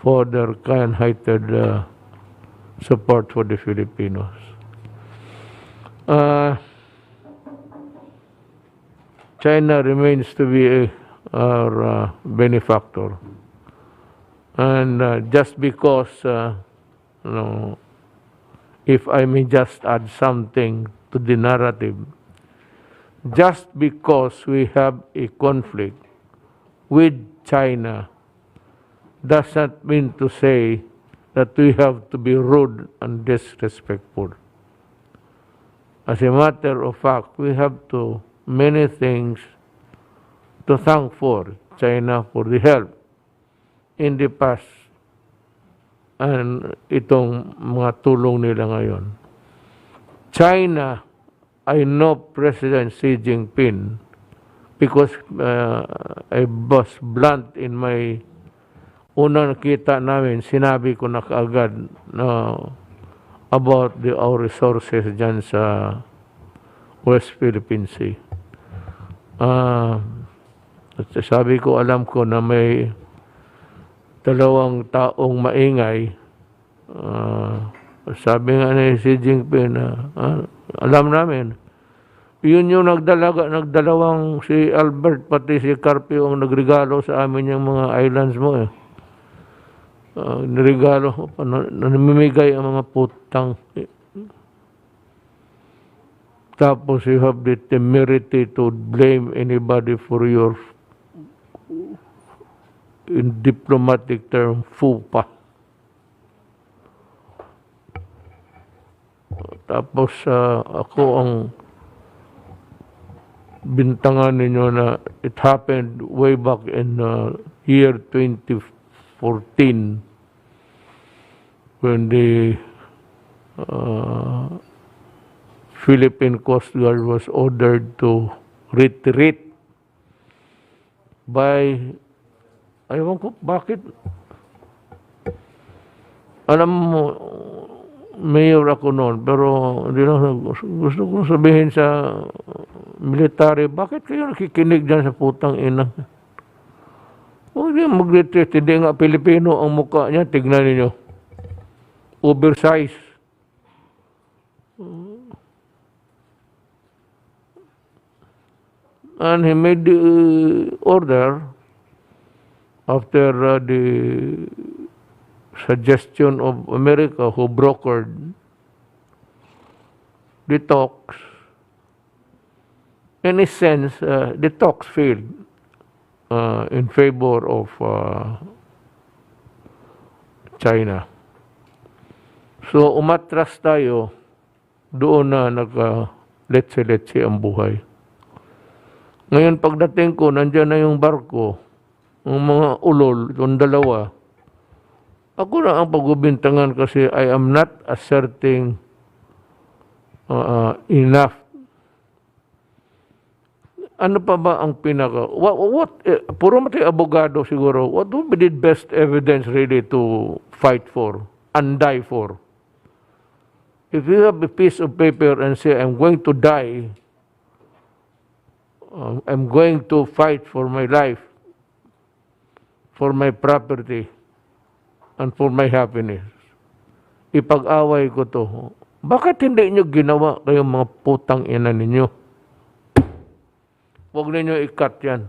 for their kind-hearted support for the Filipinos. China remains to be our benefactor. And just because, if I may just add something to the narrative, just because we have a conflict with China does not mean to say that we have to be rude and disrespectful. As a matter of fact, we have many things to thank for China for the help in the past and itong mga tulong nila ngayon. China, I know President Xi Jinping because I was blunt in my unang nakita namin, sinabi ko na kaagad about our resources dyan sa West Philippine Sea. Sabi ko, alam ko na may dalawang taong maingay. Sabi nga ni Xi Jinping na alam namin, yun yung nagdalawang si Albert pati si Carpio ang nagregalo sa amin yung mga islands mo eh. Nirigalo, namimigay ang mga putang. Tapos you have the temerity to blame anybody for your, in diplomatic term, fupa. Tapos ako ang bintangan ninyo na it happened way back in year 2014 when the Philippine Coast Guard was ordered to retreat by, ayaw ko bakit, alam mo, mayor ako noon, pero hindi lang, gusto ko sabihin sa military, bakit kayo nakikinig dyan sa putang ina? Huwag niya mag-retreat, hindi nga Pilipino ang mukha niya, tignan ninyo. Oversize. And he made the order after the suggestion of America who brokered the talks. In a sense, the talks failed in favor of China. So umatras tayo, doon na nagka-letse-letse ang buhay. Ngayon pagdating ko, nandiyan na yung barko, ang mga ulol, yung dalawa, ako na ang pagbibintangan kasi I am not asserting enough. Ano pa ba ang pinaka... puro matay abogado siguro, what would be the best evidence really to fight for and die for? If you have a piece of paper and say, I'm going to die, I'm going to fight for my life, for my property, and for my happiness. Ipag-away ko to. Bakit hindi nyo ginawa kayong mga putang ina ninyo? Huwag ninyo ikat yan.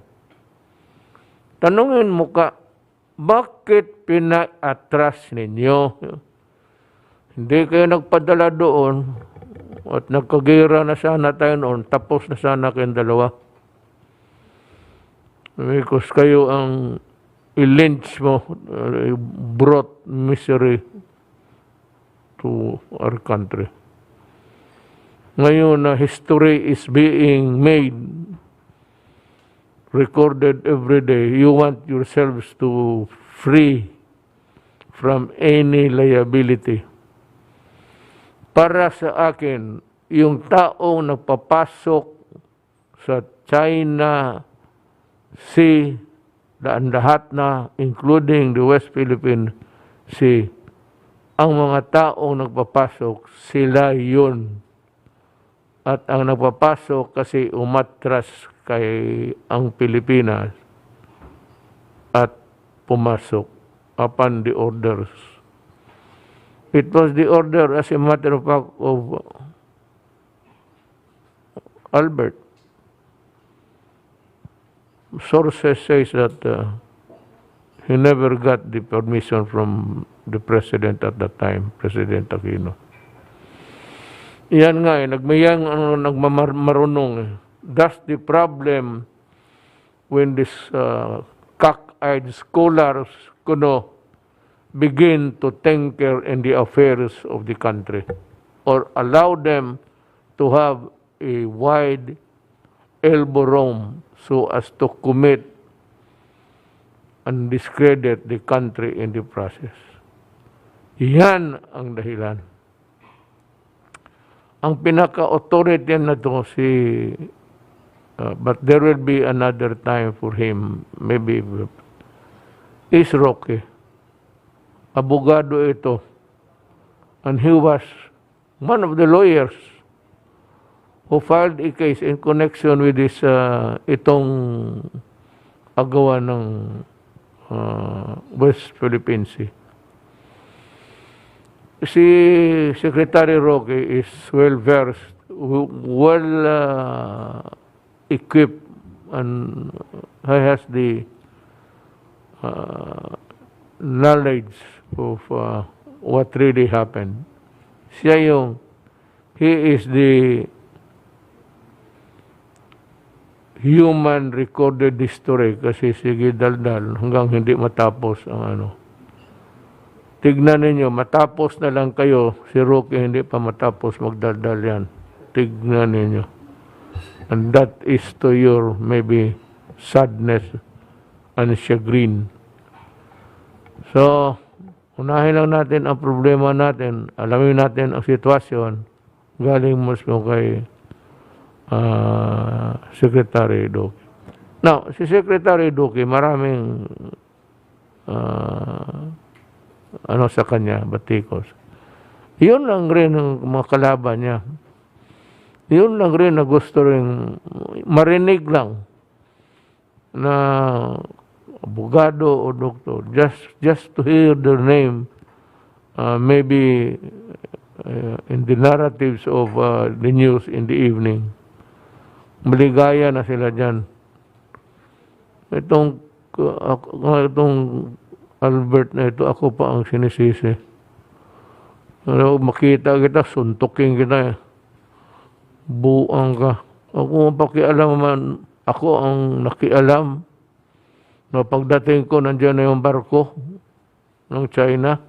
Tanungin mo ka, bakit pina-atras ninyo? Hindi kayo nagpadala doon at nagkagira na sana tayo noon, tapos na sana kayong dalawa. Because kayo ang i-lynch mo, brought misery to our country. Ngayon na history is being made, recorded every day, you want yourselves to free from any liability. Para sa akin, yung taong nagpapasok sa China Sea, lahat na, including the West Philippine Sea, ang mga taong nagpapasok, sila yun. At ang nagpapasok kasi umatras kay ang Pilipinas at pumasok upon the orders. It was the order, as a matter of fact, of Albert. Sources says that he never got the permission from the president at that time, President Aquino. Yan nga nagmayang nagmamarunong eh. That's the problem when this cock-eyed scholars begin to tinker in the affairs of the country or allow them to have a wide elbow room so as to commit and discredit the country in the process. Yan ang dahilan. Ang pinaka-authority na to but there will be another time for him, maybe, is Roque. Abogado ito. And he was one of the lawyers who filed a case in connection with this itong agawa ng West Philippine Sea. Si Secretary Roque is well-versed, equipped, and he has the knowledge of what really happened. He is the human recorded history kasi sige daldal hanggang hindi matapos ang Tignan ninyo, matapos na lang kayo, si Roque hindi pa matapos magdaldal yan. Tignan ninyo. And that is to your maybe sadness and chagrin. So, unahin lang natin ang problema natin, alamin natin ang sitwasyon, galing mismo kay Secretary Duque. Now, si Secretary Duque, maraming sa kanya, batikos. Yun lang rin ang mga kalaban niya. Yun lang rin na gusto rin marinig lang na abogado o doktor. Just to hear their name, maybe in the narratives of the news in the evening. Maligaya na sila dyan. Itong Albert na ito, ako pa ang sinisisi. Makita kita, suntukin kita. Buang ka. Ako ang pakialam man, ako ang nakialam na pagdating ko, nandiyan na yung barko ng China.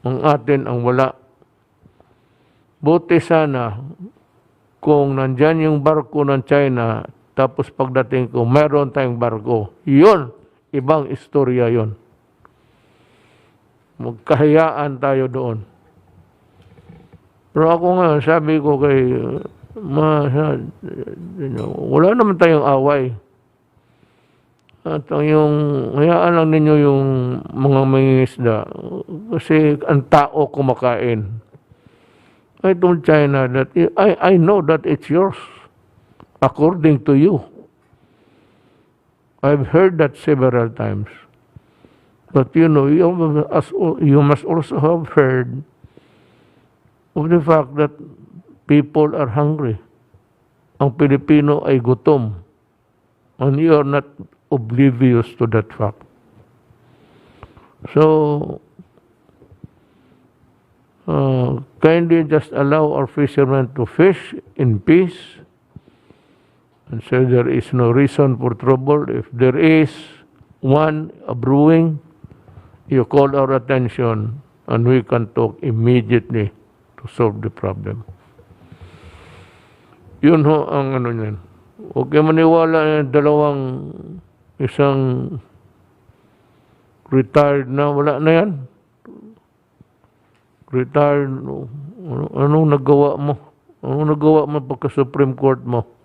Ang atin ang wala. Buti sana kung nandiyan yung barko ng China, tapos pagdating ko, meron tayong barko. Yun! Ibang istorya yon. Magkahiyaan tayo doon. Pero ako nga, sabi ko kay wala naman tayong away. At yung, hayaan lang ninyo yung mga mangingisda. Kasi ang tao kumakain. I told China that I know that it's yours. According to you. I've heard that several times. But you must also have heard of the fact that people are hungry. Ang Pilipino ay gutom. And you are not oblivious to that fact. So, kindly just allow our fishermen to fish in peace. And so there is no reason for trouble. If there is one brewing, you call our attention and we can talk immediately to solve the problem. Yun ho ang yan. Huwag kayo maniwala na isang retired na, wala na yan. Retired, anong nagawa mo? Anong nagawa mo pagka Supreme Court mo?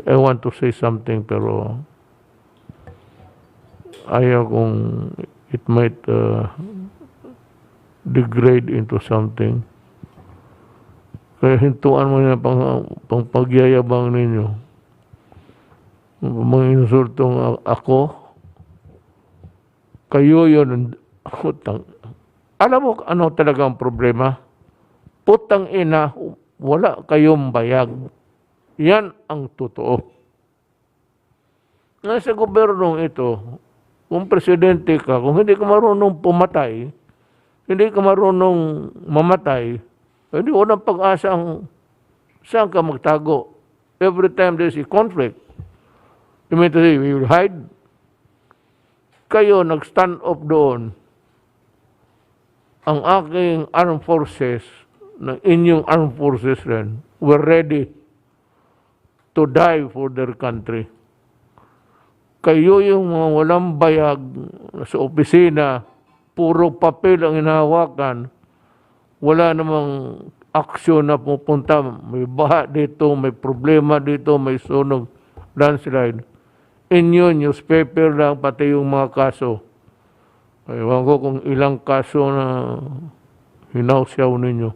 I want to say something pero ayaw kung it might degrade into something. Kaya hintuan mo na pang pagyayabang ninyo. mga insultong ako, kayo yun, utang. Alam mo ano talaga ang problema? Putang ina, wala kayong bayag. Yan ang totoo. Nasa gobyernong ito, kung presidente ka, kung hindi ka marunong pumatay, hindi ka marunong mamatay, hindi walang pag-asa ang saan ka magtago. Every time there's a conflict, you mean to say, we will hide? Kayo nag-stand up doon. Ang aking armed forces, ng inyong armed forces rin, were ready to die for their country. Kayo yung mga walang bayag sa opisina, puro papel ang hinahawakan, wala namang aksyon na pupunta, may baha dito, may problema dito, may sunog, landslide. Inyo, newspaper lang, pati yung mga kaso. Ewan ko kung ilang kaso na hinausyaw ninyo.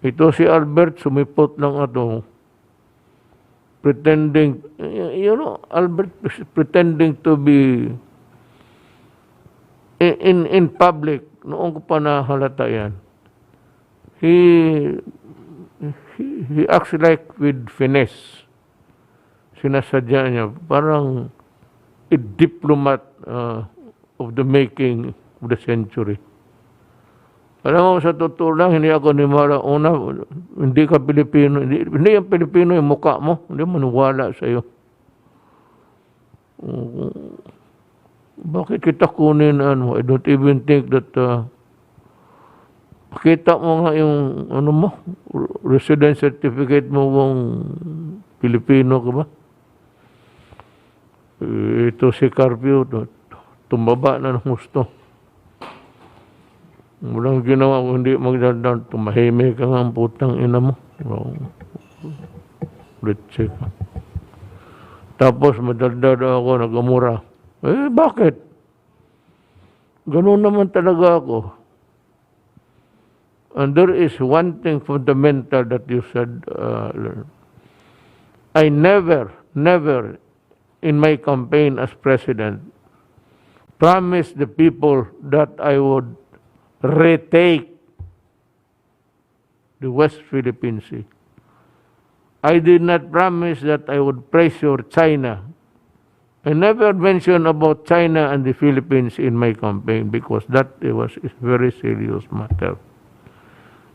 Ito si Albert, sumipot lang ato. Pretending, Albert is pretending to be in public. Noong ko pa nahalata yan. He acts like with finesse. Sinasadya niya, parang a diplomat of the making of the century. Alam mo, sa totoo lang, hindi ako nimala. Una, hindi ka Pilipino. Hindi yung Pilipino yung mukha mo. Hindi maniwala sa'yo. Bakit kita kunin, I don't even think that, pakita mo nga yung, mo, residence certificate mo kung Pilipino ka ba? Ito si Carpio, tumaba na ng gusto. Walang ginawa kung hindi magdadaan, tumahimik ka nga ang putang ina mo. Let's check. Tapos madaldad ako, nagamura. Bakit? Ganun naman talaga ako. And there is one thing fundamental that you said, I never in my campaign as president promised the people that I would retake the West Philippine Sea. I did not promise that I would pressure China. I never mentioned about China and the Philippines in my campaign because that was a very serious matter.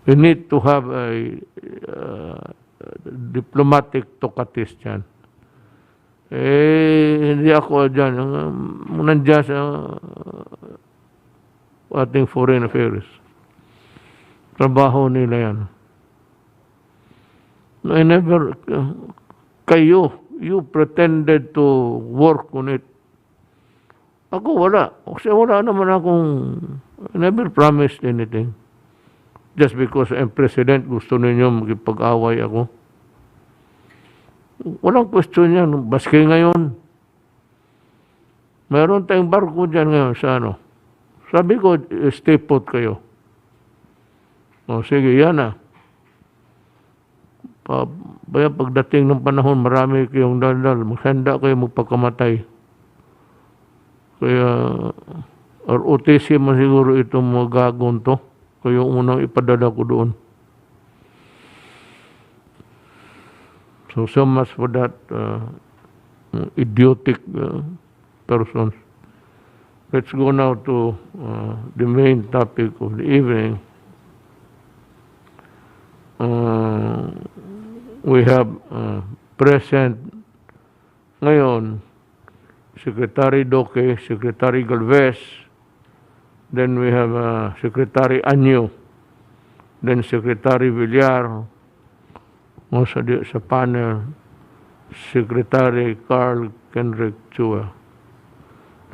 We need to have a diplomatic tokatis dyan. Hindi ako dyan. Nandiyan sa ating foreign affairs. Trabaho nila yan. I never, you pretended to work on it. Ako wala. Kasi wala naman akong, I never promised anything. Just because I'm president, gusto ninyo magipag-away ako. Walang question yan. Baski ngayon. Meron tayong barko dyan ngayon sa ano. Sabi ko, stay put kayo. O sige, yan na. Pagdating ng panahon, marami kayong daldal. Maghanda kayo magpagkamatay. Kaya, ROTC man siguro itong mga gagon to. Kaya unang ipadala ko doon. So much for that idiotic persons. Let's go now to the main topic of the evening. We have present ngayon Secretary Doque, Secretary Galvez, then we have Secretary Anyo, then Secretary Villar, sa panel, Secretary Carl Kendrick Chua.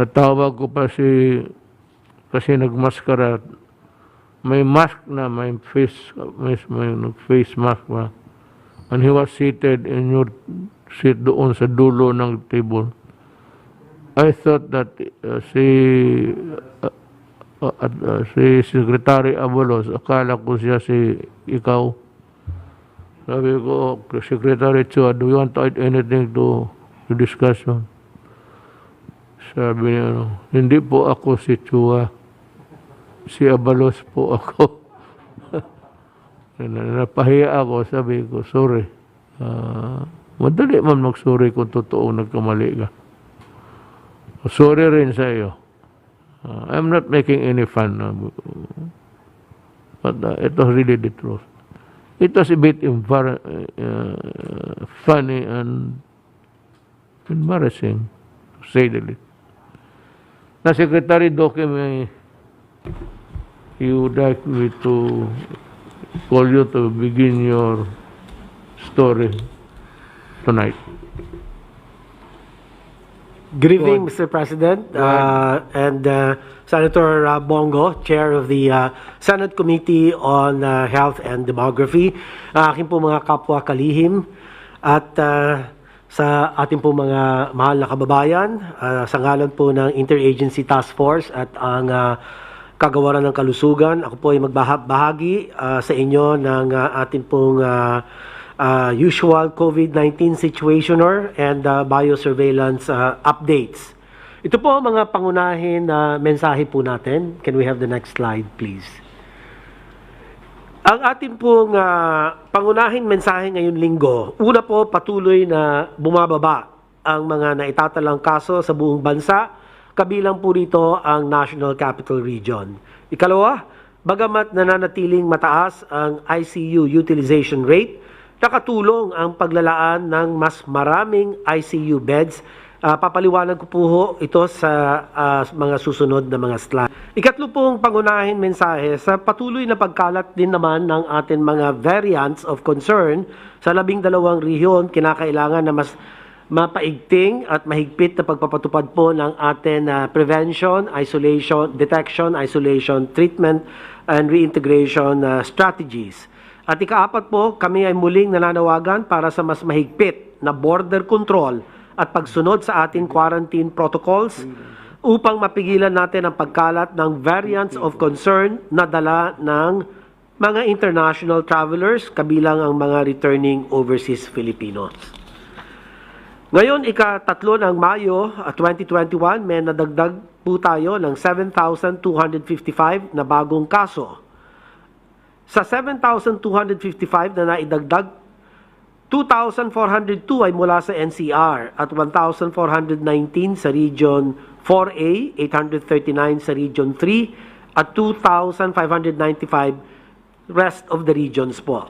Natawag ko pa kasi nagmaskara. May mask na, may face mask ba. And he was seated in your seat doon sa dulo ng table. I thought that si Secretary Abalos, akala ko siya ikaw. Sabi ko, Secretary Chua, do you want to add anything to yung discussion. Sabi niya, hindi po ako si Chua. Si Abalos po ako. Napahiya ako, sabi ko, sorry. Madali man mag-sorry kung totoo nagkamali ka. Sorry rin sa iyo. I'm not making any fun. But it was really the truth. It was a bit funny and embarrassing, to say the least. Na Secretary Doke, he would like me to call you to begin your story tonight. Good evening, Mr. President, and Senator Bongo, Chair of the Senate Committee on Health and Demography, aking po mga kapwa kalihim, at sa ating po mga mahal na kababayan, sa ngalan po ng Interagency Task Force at ang Kagawaran ng Kalusugan, ako po ay magbahagi sa inyo ng ating pong usual COVID-19 situationer and biosurveillance updates. Ito po ang mga pangunahin na mensahe po natin. Can we have the next slide, please? Ang ating pong pangunahing mensahe ngayong linggo, una po, patuloy na bumababa ang mga naitatalang kaso sa buong bansa, kabilang po rito ang National Capital Region. Ikalawa, bagamat nananatiling mataas ang ICU utilization rate, nakatulong ang paglalaan ng mas maraming ICU beds. Papaliwanag ko po ito sa mga susunod na mga slide. Ikatlo pong pangunahin mensahe sa patuloy na pagkalat din naman ng ating mga variants of concern sa 12 rehiyon, kinakailangan na mas mapaigting at mahigpit na pagpapatupad po ng ating prevention, isolation, detection, isolation, treatment, and reintegration strategies. At ikaapat po, kami ay muling nananawagan para sa mas mahigpit na border control at pagsunod sa ating quarantine protocols upang mapigilan natin ang pagkalat ng variants of concern na dala ng mga international travelers, kabilang ang mga returning overseas Filipinos. Ngayon, ika-3 ng Mayo 2021, may nadagdag po tayo ng 7,255 na bagong kaso. Sa 7,255 na naidagdag, 2,402 ay mula sa NCR at 1,419 sa Region 4A, 839 sa Region 3 at 2,595 rest of the regions po.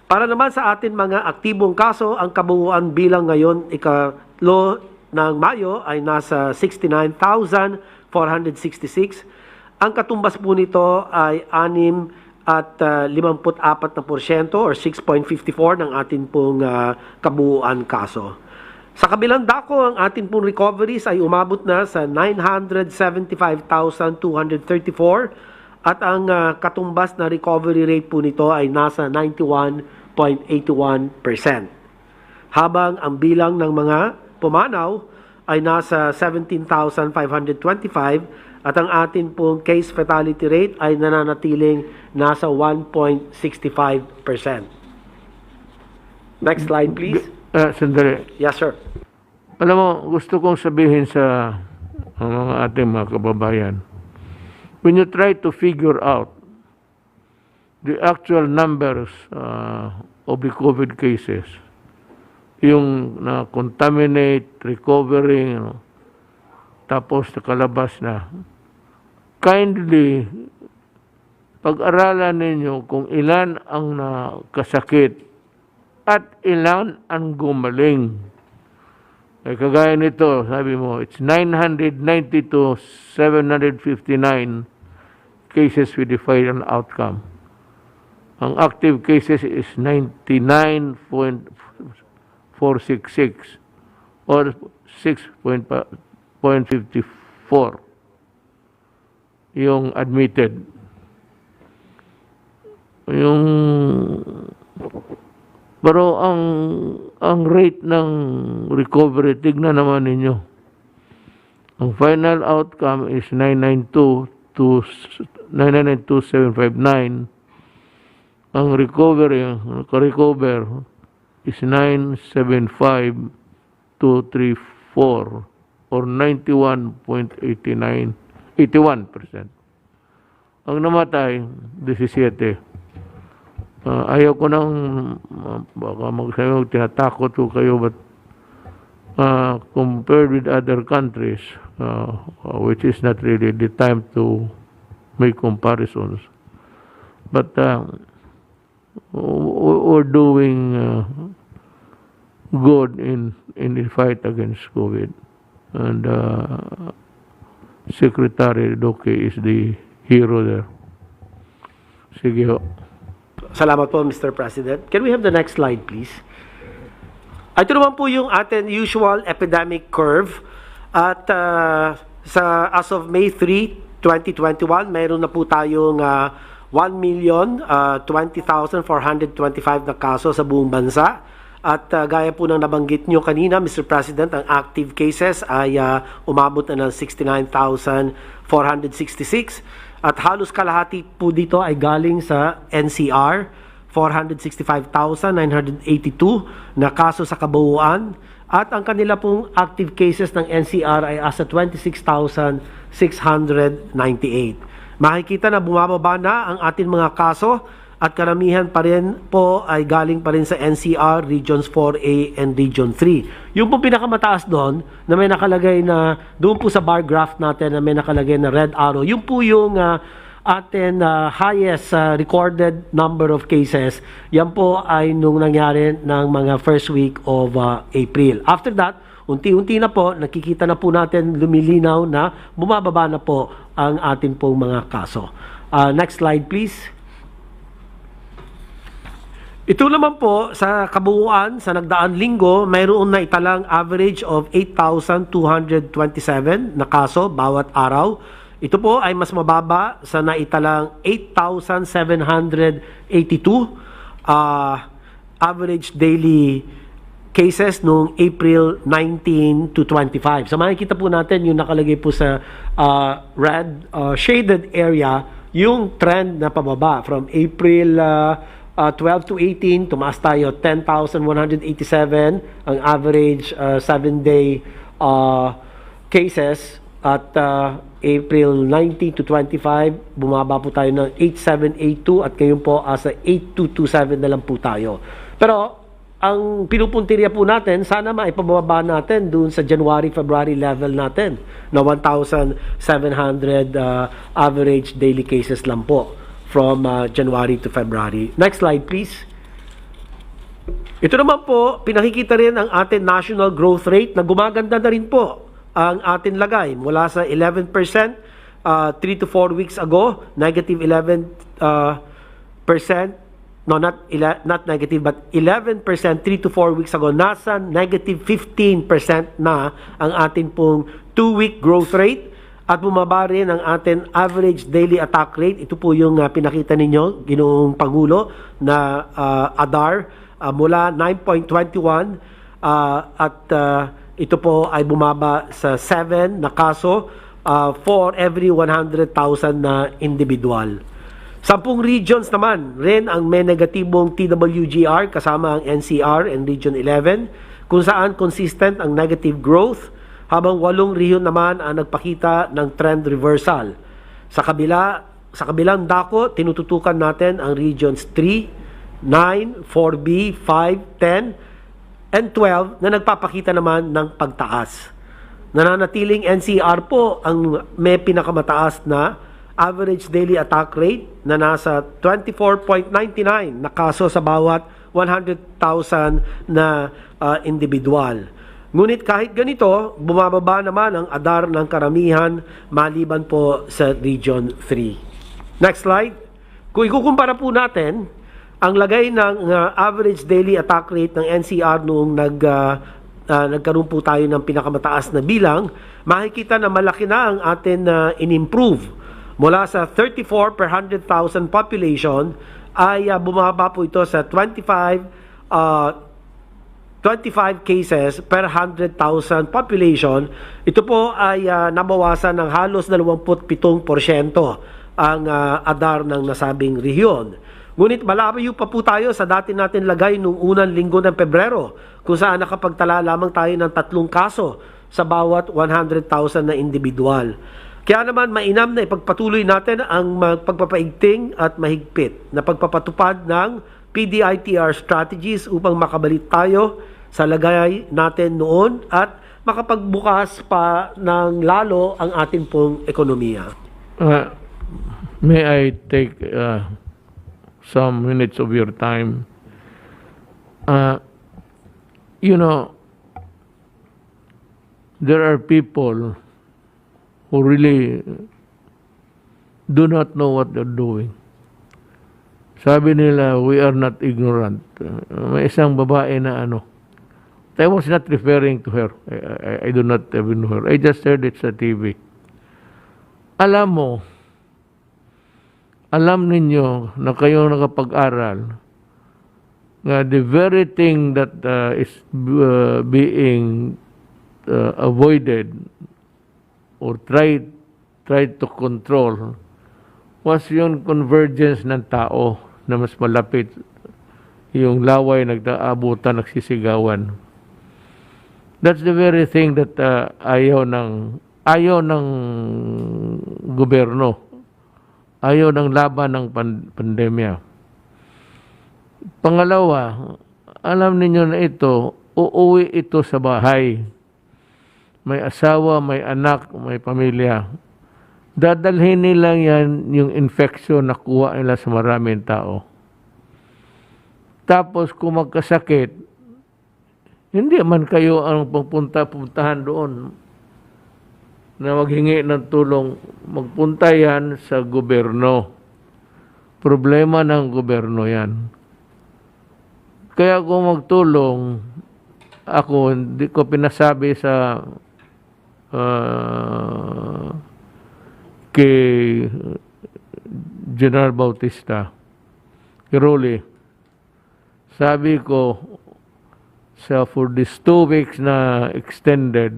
Para naman sa atin mga aktibong kaso, ang kabuuan bilang ngayon ika-3 ng Mayo ay nasa 69,466. Ang katumbas po nito ay 6.54% or 6.54 ng ating pong kabuuan kaso. Sa kabilang dako, ang ating pong recoveries ay umabot na sa 975,234 at ang katumbas na recovery rate po nito ay nasa 91.81%. Habang ang bilang ng mga pumanaw ay nasa 17,525 at ang atin pong case fatality rate ay nananatiling nasa 1.65%. Next slide, please. Sandali. Yes, sir. Alam mo, gusto kong sabihin sa mga ating mga kababayan, when you try to figure out the actual numbers of the COVID cases, yung na-contaminate, recovering, tapos nakalabas na, kindly pag-aralan ninyo kung ilan ang nakasakit at ilan ang gumaling. Ay kagaya nito, sabi mo, it's 990 to 759 cases with the final outcome. Ang active cases is 99.466 or 6.54 yung admitted. Pero ang rate ng recovery, tignan naman ninyo. Ang final outcome is 992,759. Ang recovery, naka-recover is 975 or 81%. Ang namatay, 17. Ayaw ko nang baka magsabi, tinatakot ko kayo, but compared with other countries, which is not really the time to make comparisons. But we're doing good in the fight against COVID. And Secretary Duque is the hero there. Sige ho. Salamat po, Mr. President. Can we have the next slide, please? Ito naman po yung ating usual epidemic curve. At as of May 3, 2021, mayroon na po tayong 1,020,425 na kaso sa buong bansa. At gaya po ng nabanggit nyo kanina, Mr. President, ang active cases ay umabot na ng 69,466. At halos kalahati po dito ay galing sa NCR, 465,982 na kaso sa kabuuan. At ang kanila pong active cases ng NCR ay asa 26,698. Makikita na bumababa na ang ating mga kaso at karamihan pa rin po ay galing pa rin sa NCR, Regions 4A and Region 3. Yung po pinakamataas doon na may nakalagay na, doon po sa bar graph natin na may nakalagay na red arrow, yung po yung atin highest recorded number of cases. Yan po ay nung nangyari ng mga first week of April. After that, unti-unti na po, nakikita na po natin lumilinaw na bumababa na po ang ating pong mga kaso. Next slide please. Ito naman po, sa kabuuan, sa nagdaan linggo, mayroon na italang average of 8,227 na kaso bawat araw. Ito po ay mas mababa sa naitalang 8,782 average daily cases noong April 19 to 25. So makikita po natin yung nakalagay po sa red shaded area, yung trend na pababa from April 12 to 18, tumaas tayo 10,187 ang average 7-day cases at April 19 to 25, bumaba po tayo ng 8,782 at ngayon po sa 8,227 na lang po tayo. Pero ang pinupuntirya po natin, sana maipababa natin dun sa January-February level natin na 1,700 average daily cases lang po from January to February. Next slide, please. Ito naman po, pinakikita rin ang ating national growth rate na gumaganda na rin po ang ating lagay. Mula sa 11%, 3 to 4 weeks ago, negative 11%, no, not negative, but 11%, 3 to 4 weeks ago, nasa negative 15% na ang ating pong 2-week growth rate. At bumaba rin ang ating average daily attack rate. Ito po yung pinakita ninyo, Ginoong Pangulo, na ADAR mula 9.21 at ito po ay bumaba sa 7 na kaso for every 100,000 na individual. 10 regions naman rin ang may negatibong TWGR kasama ang NCR and Region 11 kung saan consistent ang negative growth, habang 8 rehiyon naman ang nagpakita ng trend reversal. Sa kabilang dako, tinututukan natin ang regions 3, 9, 4B, 5, 10, and 12 na nagpapakita naman ng pagtaas. Nananatiling NCR po ang may pinakamataas na average daily attack rate na nasa 24.99 na kaso sa bawat 100,000 na individual. Ngunit kahit ganito, bumababa naman ang ADAR ng karamihan maliban po sa Region 3. Next slide. Kung ikukumpara po natin ang lagay ng average daily attack rate ng NCR noong nagkaroon po tayo ng pinakamataas na bilang, makikita na malaki na ang atin in-improve. Mula sa 34 per 100,000 population ay bumaba po ito sa 25 cases per 100,000 population. Ito po ay nabawasan ng halos 27% ang ADAR ng nasabing rehiyon. Ngunit malayo pa po tayo sa dati natin lagay noong unang linggo ng Pebrero, kung saan nakapagtala lamang tayo ng 3 kaso sa bawat 100,000 na individual. Kaya naman mainam na ipagpatuloy natin ang pagpapaigting at mahigpit na pagpapatupad ng PDITR strategies upang makabalik tayo sa lagay natin noon at makapagbukas pa ng lalo ang ating pong ekonomiya. May I take some minutes of your time? You know, there are people who really do not know what they're doing. Sabi nila, we are not ignorant. May isang babae na I was not referring to her. I do not even know her. I just heard it sa TV. Alam ninyo na kayo nakapag-aral nga the very thing that is being avoided or tried to control was yung convergence ng tao na mas malapit, yung laway nagtaabutan, nagsisigawan. That's the very thing that ayaw ng gobyerno, ayaw ng laban ng pandemya. Pangalawa, alam ninyo na ito, uuwi ito sa bahay. May asawa, may anak, may pamilya. Dadalhin nila yan yung infection na kuha nila sa maraming tao. Tapos kung magkasakit, hindi man kayo ang puntahan doon na maghingi ng tulong. Magpunta yan sa gobyerno. Problema ng gobyerno yan. Kaya kung magtulong, ako hindi ko pinasabi sa kay General Bautista, Kiruli, sabi ko, for these 2 weeks na extended,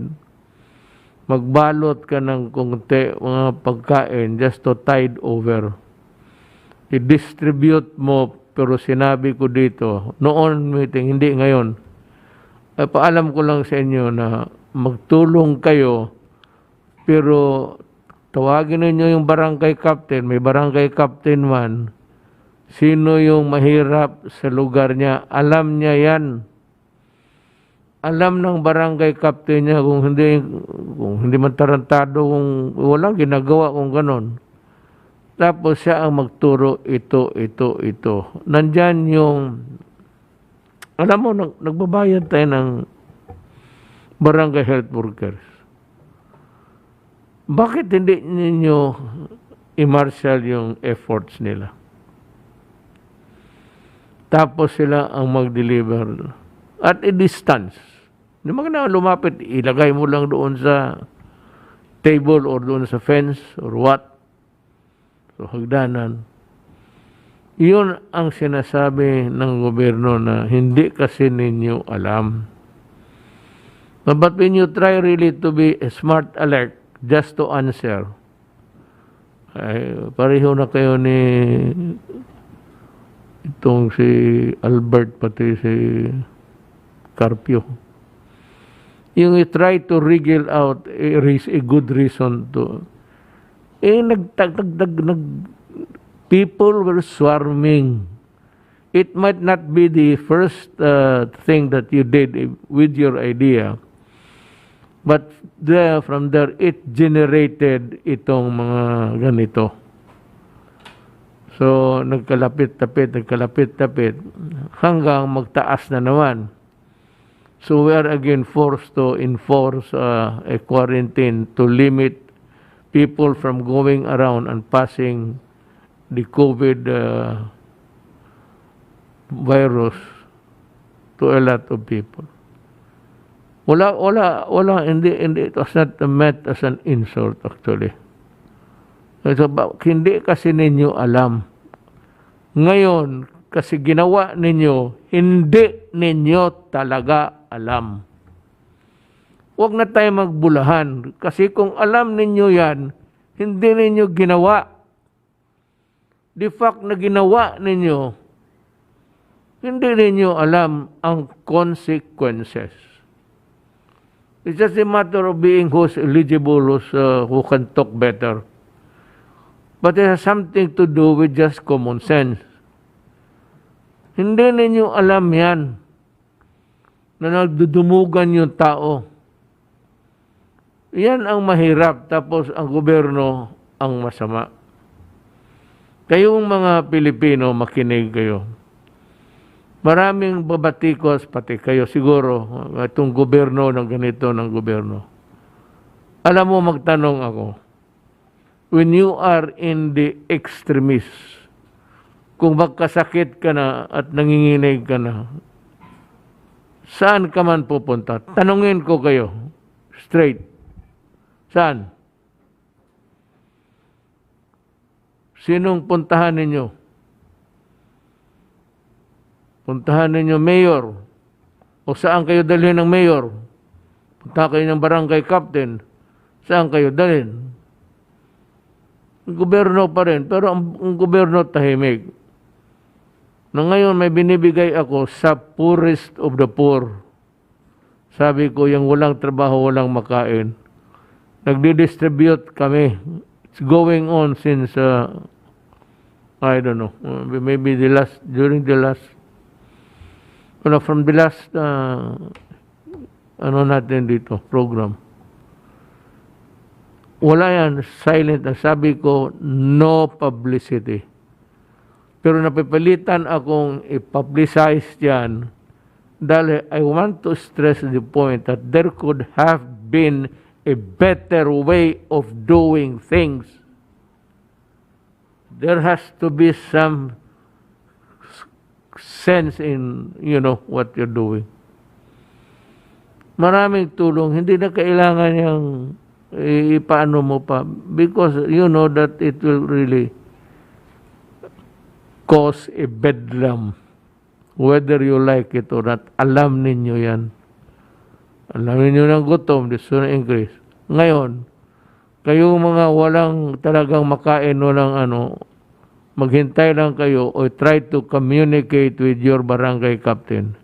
magbalot ka ng konti mga pagkain just to tide over. I-distribute mo, pero sinabi ko dito, noon meeting, hindi ngayon. Paalam ko lang sa inyo na magtulong kayo, pero tawagin ninyo yung barangay captain, may barangay captain man, sino yung mahirap sa lugar niya, alam niya yan. Alam ng barangay captain niya kung hindi man tarantado, kung walang ginagawa kung ganon. Tapos siya ang magturo, ito. Nandyan yung, alam mo, nagbabayad tayo ng barangay health workers. Bakit hindi ninyo i-marshal yung efforts nila? Tapos sila ang mag-deliver at a distance. Hindi mo na lumapit, ilagay mo lang doon sa table or doon sa fence or what. So, hagdanan. Iyon ang sinasabi ng gobyerno na hindi kasi ninyo alam. But when you try really to be smart alert just to answer, pareho na kayo ni itong si Albert pati si Carpio. Yung try to wriggle out a good reason to people were swarming. It might not be the first thing that you did with your idea, but from there it generated itong mga ganito. So nagkalapit-tapit hanggang magtaas na naman. So we are again forced to enforce a quarantine to limit people from going around and passing the COVID virus to a lot of people. Hindi, it was not meant as an insult actually. So, hindi kasi ninyo alam. Ngayon, kasi ginawa ninyo, hindi ninyo talaga alam. Huwag na tayo magbulahan. Kasi kung alam ninyo yan, hindi ninyo ginawa. the fact na ginawa ninyo, hindi ninyo alam ang consequences. It's just a matter of being who's eligible, who can talk better. But it has something to do with just common sense. Hindi ninyo alam yan na nagdudumugan yung tao. Yan ang mahirap, tapos ang gobyerno ang masama. Kayong mga Pilipino, makinig kayo. Maraming babatikos, pati kayo siguro, itong gobyerno ng ganito ng gobyerno. Alam mo, magtanong ako, when you are in the extremis, kung magkasakit ka na at nanginginig ka na, saan ka man pupunta? Tanungin ko kayo, straight. Saan? Sinong puntahan ninyo? Puntahan ninyo mayor. O saan kayo dalhin ng mayor? Punta kayo ng barangay captain. Saan kayo dalhin? Gobyerno pa rin. Pero ang gobyerno tahimik. Na ngayon may binibigay ako sa poorest of the poor. Sabi ko, yung walang trabaho, walang makain. Nagdi-distribute kami. It's going on since, I don't know, maybe during the last, from the last, natin dito, program. Wala yan, silent. Sabi ko, no publicity. Pero napipilitan akong i-publicize yan dahil I want to stress the point that there could have been a better way of doing things. There has to be some sense in, what you're doing. Maraming tulong. Hindi na kailangan yung ipaano mo pa because you know that it will really cause a bedlam. Whether you like it or not, alam ninyo yan. Alam ninyo ng gutom, this will increase. Ngayon, kayong mga walang talagang makain o lang maghintay lang kayo or try to communicate with your barangay captain.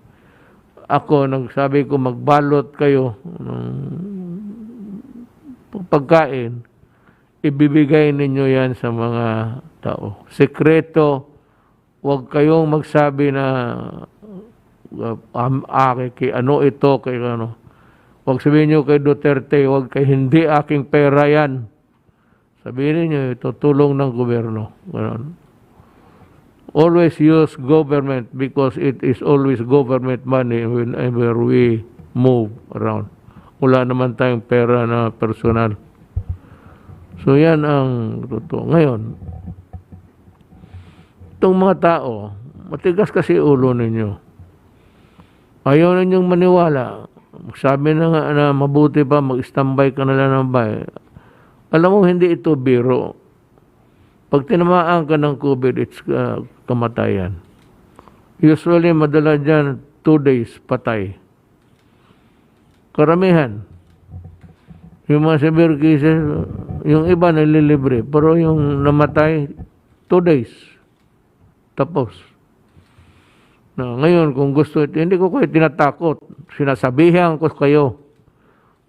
Ako, nagsabi ko magbalot kayo ng pagkain, ibibigay ninyo yan sa mga tao. Sekreto, huwag kayong magsabi na kay ano ito, kay ano. Huwag sabihin nyo kay Duterte, huwag kay hindi aking pera yan. Sabihin niyo, ito tulong ng gobyerno. Ganon. Always use government because it is always government money whenever we move around. Wala naman tayong pera na personal. So yan ang totoo. Ngayon, itong mga tao, matigas kasi ulo ninyo. Ayaw ninyong maniwala. Sabi na nga na mabuti pa, mag-standby ka na lang ng bahay. Alam mo, hindi ito biro. Pag tinamaan ka ng COVID, it's kamatayan. Usually, madala dyan, 2 days, patay. Karamihan. Yung mga severe cases, yung iba nalilibre. Pero yung namatay, 2 days. Tapos. Na, ngayon, kung gusto ito, hindi ko kayo tinatakot. Sinasabihan ko kayo.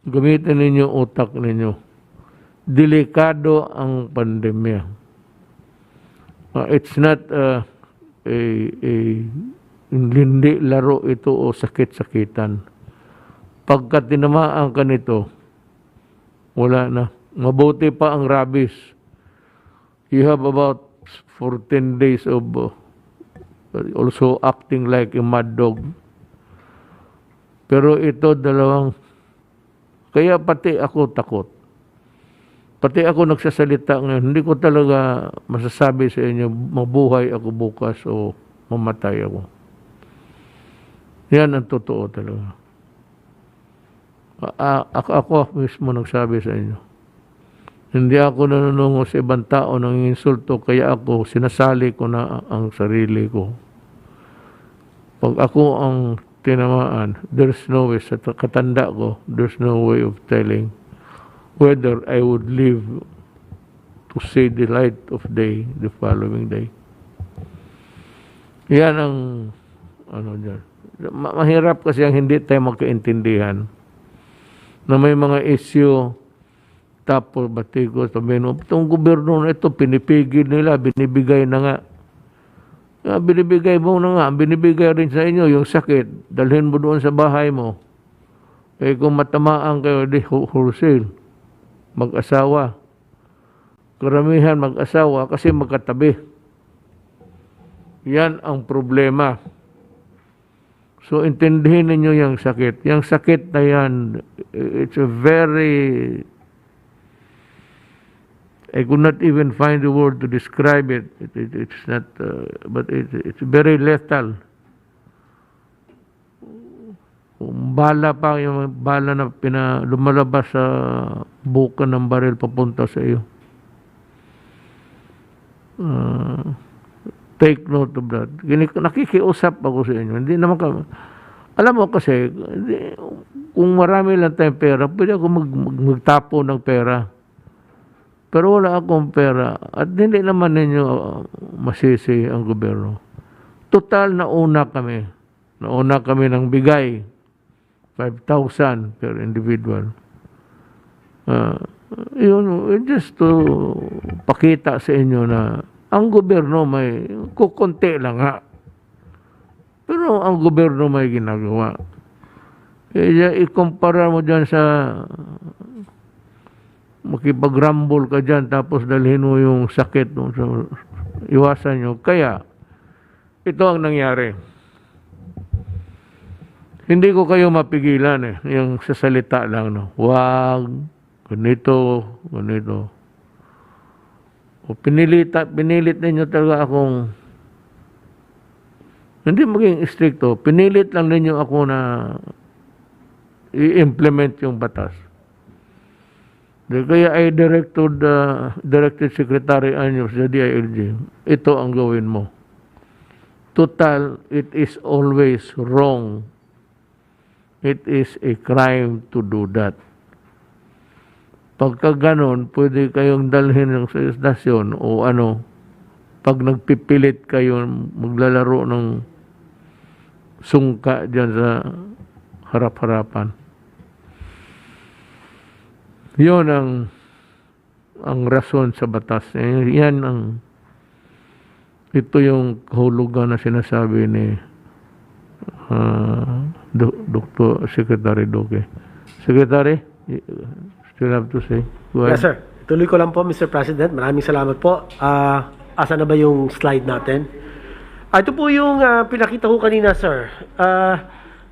Gamitin ninyo utak ninyo. Delikado ang pandemya. It's not hindi laro ito o sakit-sakitan. Pagka tinamaan ka nito, wala na. Mabuti pa ang rabies. You have about 14 days of also acting like a mad dog. Pero ito dalawang, kaya pati ako takot. Pati ako nagsasalita ngayon, hindi ko talaga masasabi sa inyo, mabuhay ako bukas o mamatay ako. Yan ang totoo talaga. Ako mismo nagsabi sa inyo. Hindi ako nanunungo sa ibang tao ng insulto, kaya ako sinasali ko na ang sarili ko. Pag ako ang tinamaan, there's no way, sa katanda ko, there's no way of telling whether I would live to see the light of day the following day. Yan ang ano dyan. Mahirap kasi ang hindi tayo magkaintindihan na may mga issue tapos batiko sabihin mo, itong gobyerno na ito pinipigil nila, binibigay na nga. Binibigay mo na nga, binibigay rin sa inyo yung sakit, dalhin mo doon sa bahay mo. Eh kung matamaan kayo, di wholesale, mag-asawa. Karamihan mag-asawa kasi magkatabi. Yan ang problema. So, intindihin ninyo yung sakit. Yung sakit na yan, it's a very, I could not even find the word to describe it. It's not, but it's very lethal. Kung bala pa, yung bala na lumalabas sa buka ng baril papunta sa iyo. Take note of that. Nakikiusap ako sa inyo. Hindi naman ka, alam mo kasi, kung marami lang tayong pera, pwede ako magtapo ng pera. Pero wala akong pera. At hindi naman ninyo masisi ang gobyerno. Total, nauna kami. Nauna kami ng bigay. 5,000 per individual. Yun, just to pakita sa inyo na ang gobyerno may kukunti lang nga. Pero ang gobyerno may ginagawa. Ikumpara mo dyan sa makipag-rumble ka dyan tapos dalhin mo yung sakit mo. So, iwasan nyo. Kaya, ito ang nangyari. Hindi ko kayo mapigilan eh. Yung sasalita lang. No? Wag, ganito, ganito. O pinilit ninyo talaga akong hindi maging stricto. Pinilit lang ninyo ako na i-implement yung batas. Kaya ay directed Secretary Anyos sa DILG, ito ang gawin mo. Total, it is always wrong. It is a crime to do that. Pagka ganon, pwede kayong dalhin sa istasyon o ano, pag nagpipilit kayo maglalaro ng sungka dyan sa harap-harapan. Yun ang rason sa batas. Yan ito yung kahulugan na sinasabi ni Dr. Secretary Duque. Secretary, still have to say. Yes, sir. Tuloy ko lang po, Mr. President. Maraming salamat po. Asa na ba yung slide natin? Ito po yung pinakita ko kanina, sir.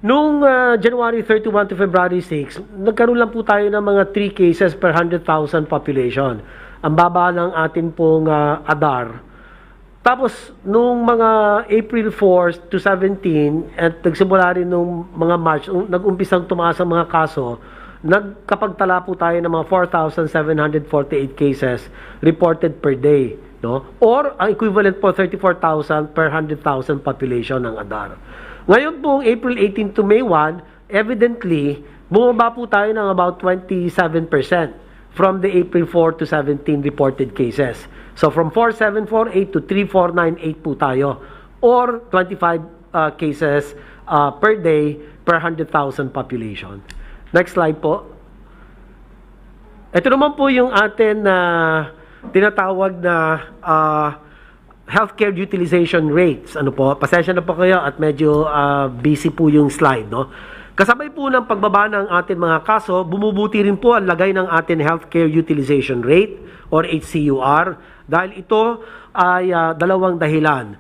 Noong January 31 to February 6, nagkaroon lang po tayo ng mga 3 cases per 100,000 population. Ang baba ng atin pong ADAR. Tapos, nung mga April 4 to 17, at nagsimula rin nung mga March, nag-umpisang tumaas ang mga kaso, nagkapagtala po tayo ng mga 4,748 cases reported per day. No? Or, ang equivalent po, 34,000 per 100,000 population ng ADAR. Ngayon pong April 18 to May 1, evidently, bumaba po tayo ng about 27% from the April 4 to 17 reported cases. So from 4,748 to 3,498 po tayo, or 25 cases per day per 100,000 population. Next slide po. Ito naman po yung atin na tinatawag na healthcare utilization rates. Ano po? Pasensya na po kayo at medyo busy po yung slide, no? Kasabay po ng pagbaba ng ating mga kaso, bumubuti rin po ang lagay ng ating healthcare utilization rate or HCUR dahil ito ay dalawang dahilan.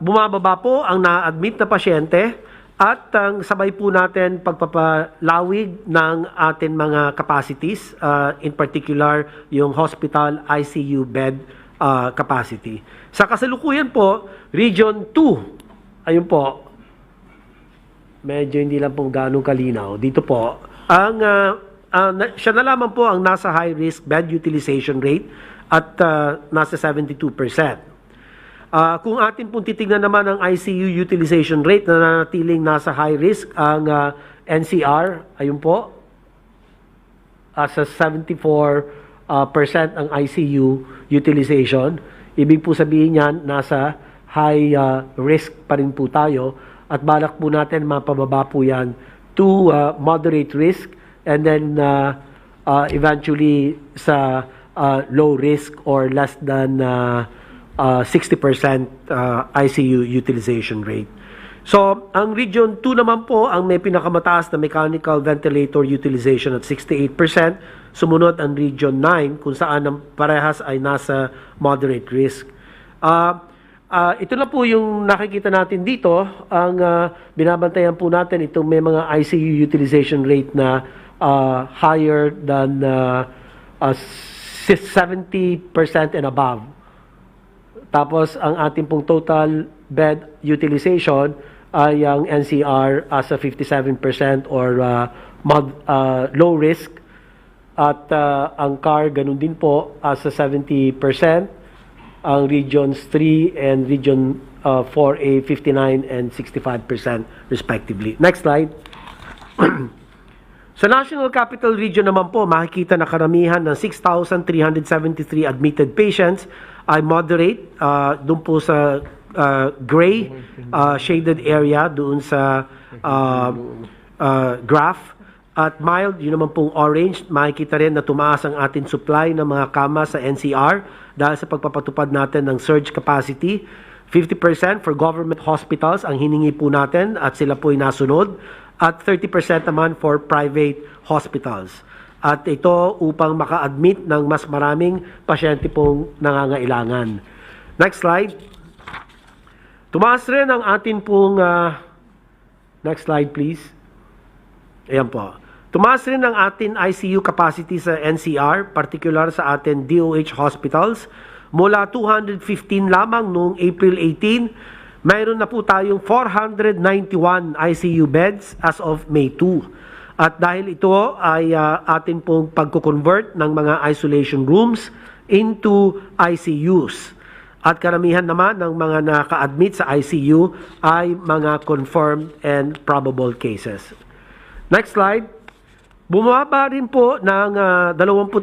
Bumababa po ang na-admit na pasyente at sabay po natin pagpapalawig ng ating mga capacities, in particular yung hospital ICU bed capacity. Sa kasalukuyan po, Region 2, ayun po, medyo hindi lang po ganong kalinaw. Dito po, siya na lamang po ang nasa high risk bed utilization rate at nasa 72%. Kung atin pong titignan naman ang ICU utilization rate na nanatiling nasa high risk, ang NCR, ayun po, sa 74%. percent ang ICU utilization. Ibig po sabihin yan, nasa high risk pa rin po tayo at balak po natin mapababa po yan to moderate risk and then eventually sa low risk or less than 60% ICU utilization rate. So, ang Region 2 naman po ang may pinakamataas na mechanical ventilator utilization at 68%. Sumunod ang Region 9 kung saan ang parehas ay nasa moderate risk. Ito na po yung nakikita natin dito. Ang binabantayan po natin itong may mga ICU utilization rate na higher than 70% and above. Tapos ang ating pong total bed utilization ay ang NCR as a 57% or low risk at ang CAR ganun din po as a 70%, ang Regions 3 and Region 4A 59 and 65% respectively. Next slide. Sa National Capital Region naman po, makikita na karamihan ng 6,373 admitted patients ay moderate doon po sa gray shaded area doon sa graph at mild, yun naman pong orange. Makikita rin na tumaas ang ating supply ng mga kama sa NCR dahil sa pagpapatupad natin ng surge capacity. 50% for government hospitals ang hiningi po natin at sila po ay nasunod at 30% naman for private hospitals. At ito upang maka-admit ng mas maraming pasyente pong nangangailangan. Next slide. Tumaas rin ang atin pong, next slide please. Ayan po. Tumaas rin ang atin ICU capacity sa NCR, particular sa atin DOH hospitals. Mula 215 lamang noong April 18, mayroon na po tayong 491 ICU beds as of May 2. At dahil ito ay atin pong pagko-convert ng mga isolation rooms into ICUs. At karamihan naman ng mga naka-admit sa ICU ay mga confirmed and probable cases. Next slide. Bumaba rin po ng 21%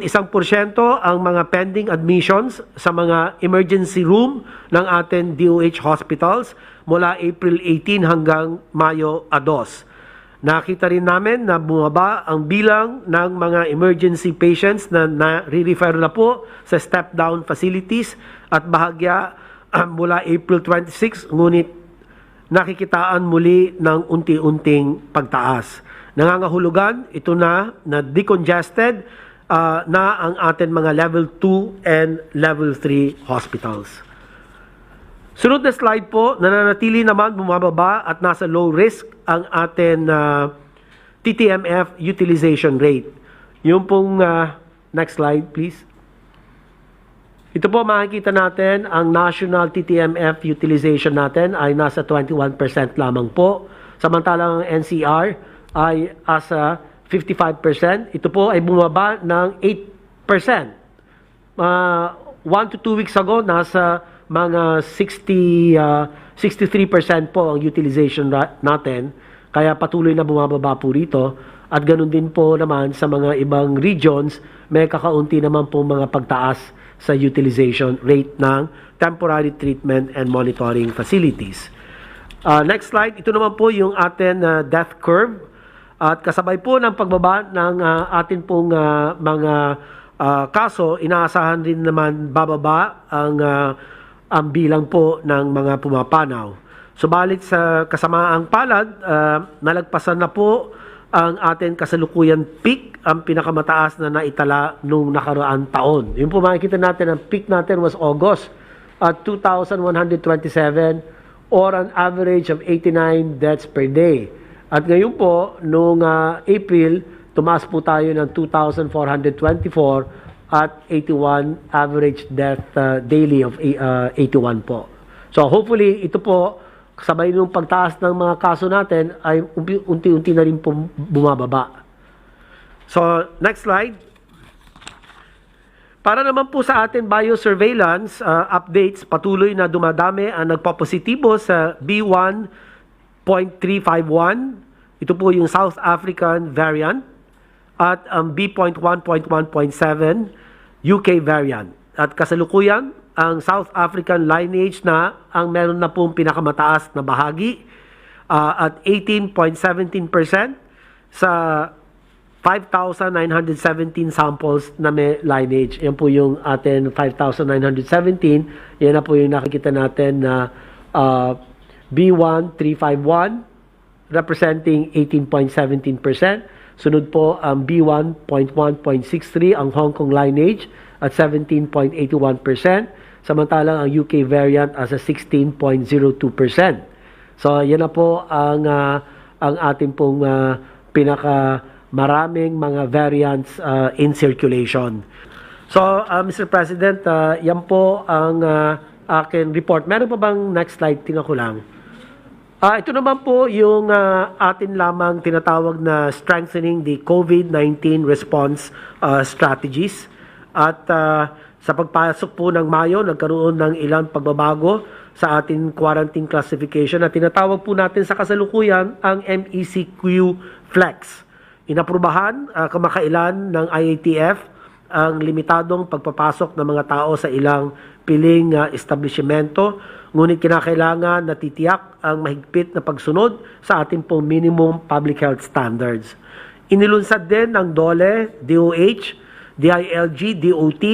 ang mga pending admissions sa mga emergency room ng ating DOH hospitals mula April 18 hanggang Mayo 2. Nakita rin namin na bumaba ang bilang ng mga emergency patients na nare-refer na po sa step-down facilities at bahagya mula April 26, ngunit nakikitaan muli ng unti-unting pagtaas. Nangangahulugan, ito na decongested na ang ating mga level 2 and level 3 hospitals. Sunod na slide po, nananatili naman bumababa at nasa low risk ang ating TTMF utilization rate. Yung pong next slide please. Ito po makikita natin ang national TTMF utilization natin ay nasa 21% lamang po. Samantalang ang NCR ay asa 55%. Ito po ay bumaba ng 8%. 1 to 2 weeks ago, nasa mga 63% po ang utilization natin. Kaya patuloy na bumababa po rito. At ganun din po naman sa mga ibang regions, may kakaunti naman po mga pagtaas sa utilization rate ng temporary treatment and monitoring facilities. Next slide. Ito naman po yung atin death curve. At kasabay po ng pagbaba ng atin pong mga kaso, inaasahan rin naman bababa ang bilang po ng mga pumapanaw. Subalit sa kasamaang palad, nalagpasan na po ang atin kasalukuyan peak, ang pinakamataas na naitala nung nakaraang taon. Yung po makikita natin, ang peak natin was August at 2,127 or an average of 89 deaths per day. At ngayon po, noong April, tumaas po tayo ng 2,424 at 81 average death daily of 81 po. So hopefully, ito po, sabay nung pagtaas ng mga kaso natin, ay unti-unti na rin po bumababa. So, next slide. Para naman po sa atin biosurveillance updates, patuloy na dumadami ang nagpapositibo sa B1.351. Ito po yung South African variant. At ang B.1.1.7 UK variant. At kasalukuyan, ang South African lineage na ang meron na pong pinakamataas na bahagi at 18.17% sa 5,917 samples na may lineage. Yan po yung atin 5,917. Yan na po yung nakikita natin na B1351 representing 18.17%. Sunod po ang B1.1.63 ang Hong Kong lineage at 17.81%. Samantalang ang UK variant as a 16.02%. So yan na po ang ating pong pinakamaraming mga variants in circulation. So Mr. President, yan po ang akin report. Meron pa bang next slide? Tingnan ko lang. Ito naman po yung atin lamang tinatawag na strengthening the COVID-19 response strategies. At sa pagpasok po ng Mayo, nagkaroon ng ilang pagbabago sa ating quarantine classification na tinatawag po natin sa kasalukuyan ang MECQ Flex. Inaprubahan kamakailan ng IATF ang limitadong pagpapasok ng mga tao sa ilang piling establishmento, ngunit kinakailangan na titiyak ang mahigpit na pagsunod sa ating pong minimum public health standards. Inilunsad din ng DOLE, DOH, DILG, DOT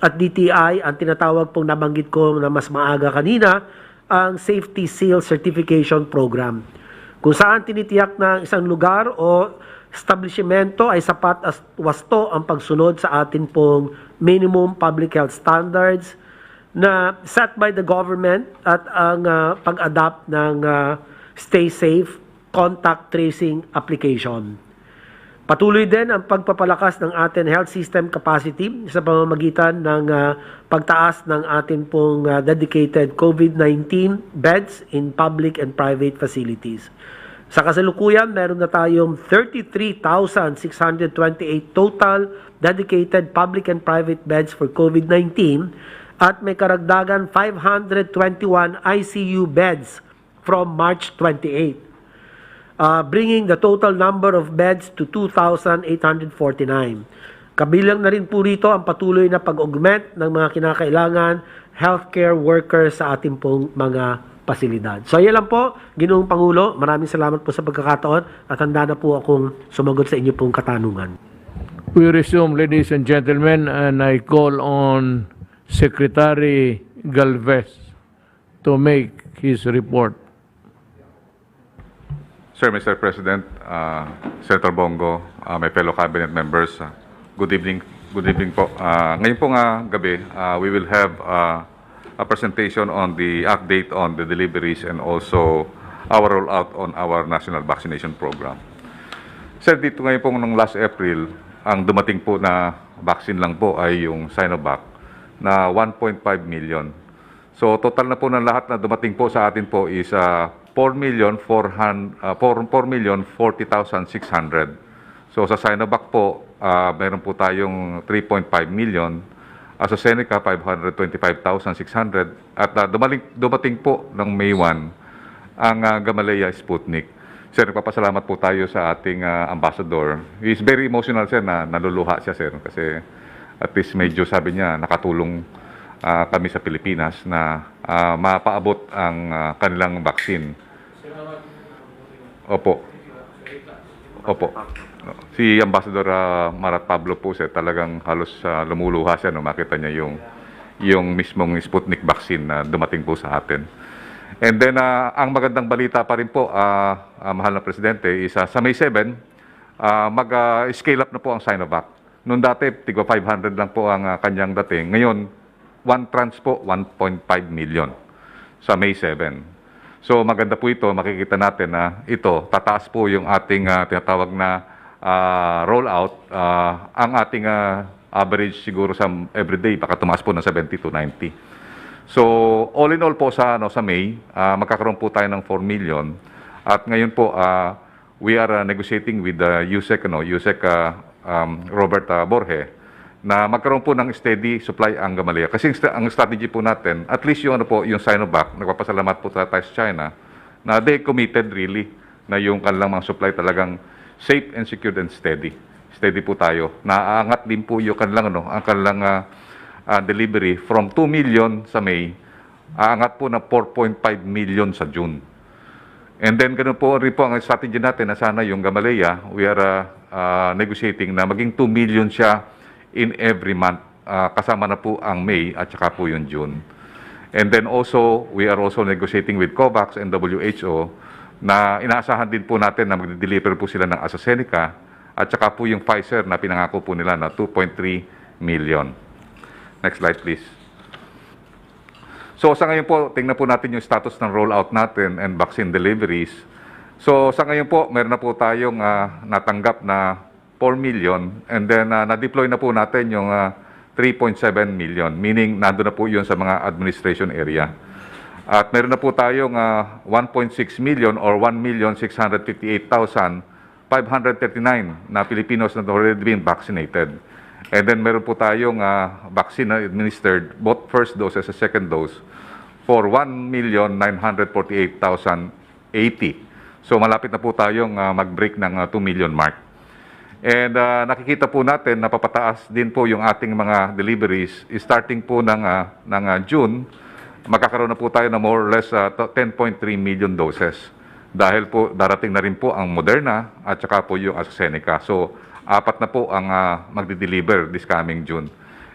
at DTI ang tinatawag pong nabanggit ko na mas maaga kanina, ang Safety Seal Certification Program, kung saan tinitiyak na isang lugar o establishmento ay sapat at wasto ang pagsunod sa atin pong minimum public health standards na set by the government at ang pag-adapt ng Stay Safe Contact Tracing Application. Patuloy din ang pagpapalakas ng ating health system capacity sa pamamagitan ng pagtaas ng ating pong dedicated COVID-19 beds in public and private facilities. Sa kasalukuyan, meron na tayong 33,628 total dedicated public and private beds for COVID-19 at may karagdagan 521 ICU beds from March 28. Bringing the total number of beds to 2,849. Kabilang na rin po rito ang patuloy na pag-augment ng mga kinakailangan healthcare workers sa ating pong mga pasilidad. So yan lang po, Ginoong Pangulo, maraming salamat po sa pagkakataon at handa na po akong sumagot sa inyo pong katanungan. We resume, ladies and gentlemen, and I call on Secretary Galvez to make his report. Sir, Mr. President, Senator Bongo, my fellow cabinet members, good evening po. Ngayon pong gabi, we will have a presentation on the update on the deliveries and also our rollout on our national vaccination program. Sir, dito ngayon pong nung last April, ang dumating po na vaccine lang po ay yung Sinovac na 1.5 million. So total na po ng lahat na dumating po sa atin po is 4,040,600. So sa Sinovac po, meron po tayong 3.5 million. Sa Seneca, 525,600. At dumating po ng May 1 ang Gamaleya Sputnik. Sir, nagpapasalamat po tayo sa ating ambassador. He is very emotional, sir, na naluluha siya, sir. Kasi at least medyo sabi niya, nakatulong kami sa Pilipinas na mapaabot ang kanilang vaccine. Opo. Opo. Si Ambassador Marat Pablo po, sir, talagang halos lumuluha siya nung makita niya yung mismong Sputnik vaccine na dumating po sa atin. And then, ang magandang balita pa rin po, mahal na Presidente, is sa May 7, mag-scale up na po ang Sinovac. Noong dati, tigwa 500 lang po ang kanyang dating. Ngayon, one tranche po, 1.5 million sa May 7. So maganda po ito, makikita natin na ito, tataas po yung ating tinatawag na rollout. Ang ating average siguro sa everyday, baka tumaas po ng 70 to 90. So all in all po sa May, magkakaroon po tayo ng 4 million. At ngayon po, we are negotiating with the USEC, Robert Borge, na magkaroon po ng steady supply ang Gamaleya. Kasi ang strategy po natin, at least yung yung Sinovac, nagpapasalamat po tayo sa China, na they committed really na yung kanilang mga supply talagang safe and secured and steady. steady po tayo. Naaangat din po yung kanilang, ang kanilang delivery from 2 million sa May, aangat po na 4.5 million sa June. And then, ganun po rin po ang strategy natin na sana yung Gamaleya, we are negotiating na maging 2 million siya in every month. Kasama na po ang May at saka po yung June. And then also, we are also negotiating with COVAX and WHO na inaasahan din po natin na mag-deliver po sila ng AstraZeneca at saka po yung Pfizer na pinangako po nila na 2.3 million. Next slide, please. So sa ngayon po, tingnan po natin yung status ng rollout natin and vaccine deliveries. So sa ngayon po, meron na po tayong natanggap na 4 million and then na-deploy na po natin yung 3.7 million, meaning nandun na po yun sa mga administration area. At meron na po tayong 1.6 million or 1,658,539 na Filipinos na already been vaccinated. And then meron po tayong vaccine na administered, both first dose and second dose, for 1,948,080. So malapit na po tayong mag-break ng 2 million mark. And nakikita po natin na papataas din po yung ating mga deliveries. Starting po ng June, magkakaroon na po tayo na more or less 10.3 million doses. Dahil po darating na rin po ang Moderna at saka po yung AstraZeneca. So 4 na po ang magdi-deliver this coming June.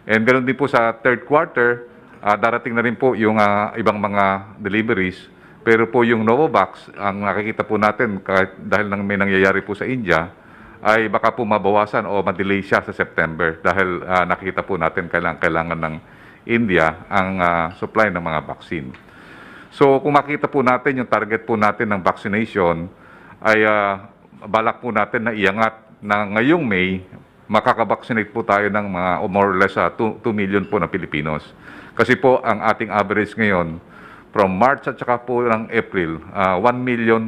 And ganoon din po sa third quarter, darating na rin po yung ibang mga deliveries. Pero po yung Novavax, ang nakikita po natin kahit dahil may nangyayari po sa India, ay baka po mabawasan o madelay siya sa September dahil nakikita po natin kailangan ng India ang supply ng mga vaccine. So kung makita po natin yung target po natin ng vaccination ay balak po natin na iangat na ngayong May, makakavaccinate po tayo ng mga more or less 2 million po na Pilipinos. Kasi po ang ating average ngayon from March at saka po ng April, 1 million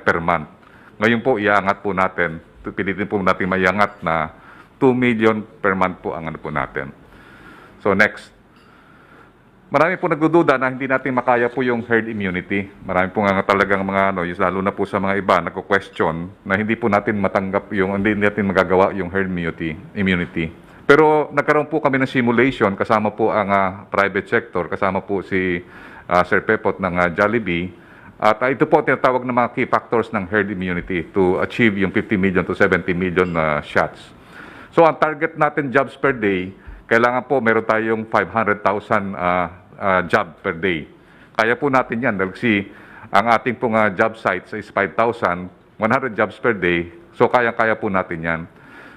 per month. Ngayon po iangat po natin, pilitin po natin maiangat na 2 million per month po ang ano po natin. So next. Marami po nagdududa na hindi natin makaya po yung herd immunity. Marami po nga talagang mga lalo na po sa mga iba nagko-question na hindi po natin matanggap hindi natin magagawa yung herd immunity. Pero nagkaroon po kami ng simulation kasama po ang private sector, kasama po si Sir Pepot ng Jollibee. At ito po tinatawag na mga key factors ng herd immunity to achieve yung 50 million to 70 million shots. So ang target natin jobs per day, kailangan po meron tayong 500,000 job per day. Kaya po natin yan dahil ang ating pong job sites is 5,000, 100 jobs per day. So kaya po natin yan.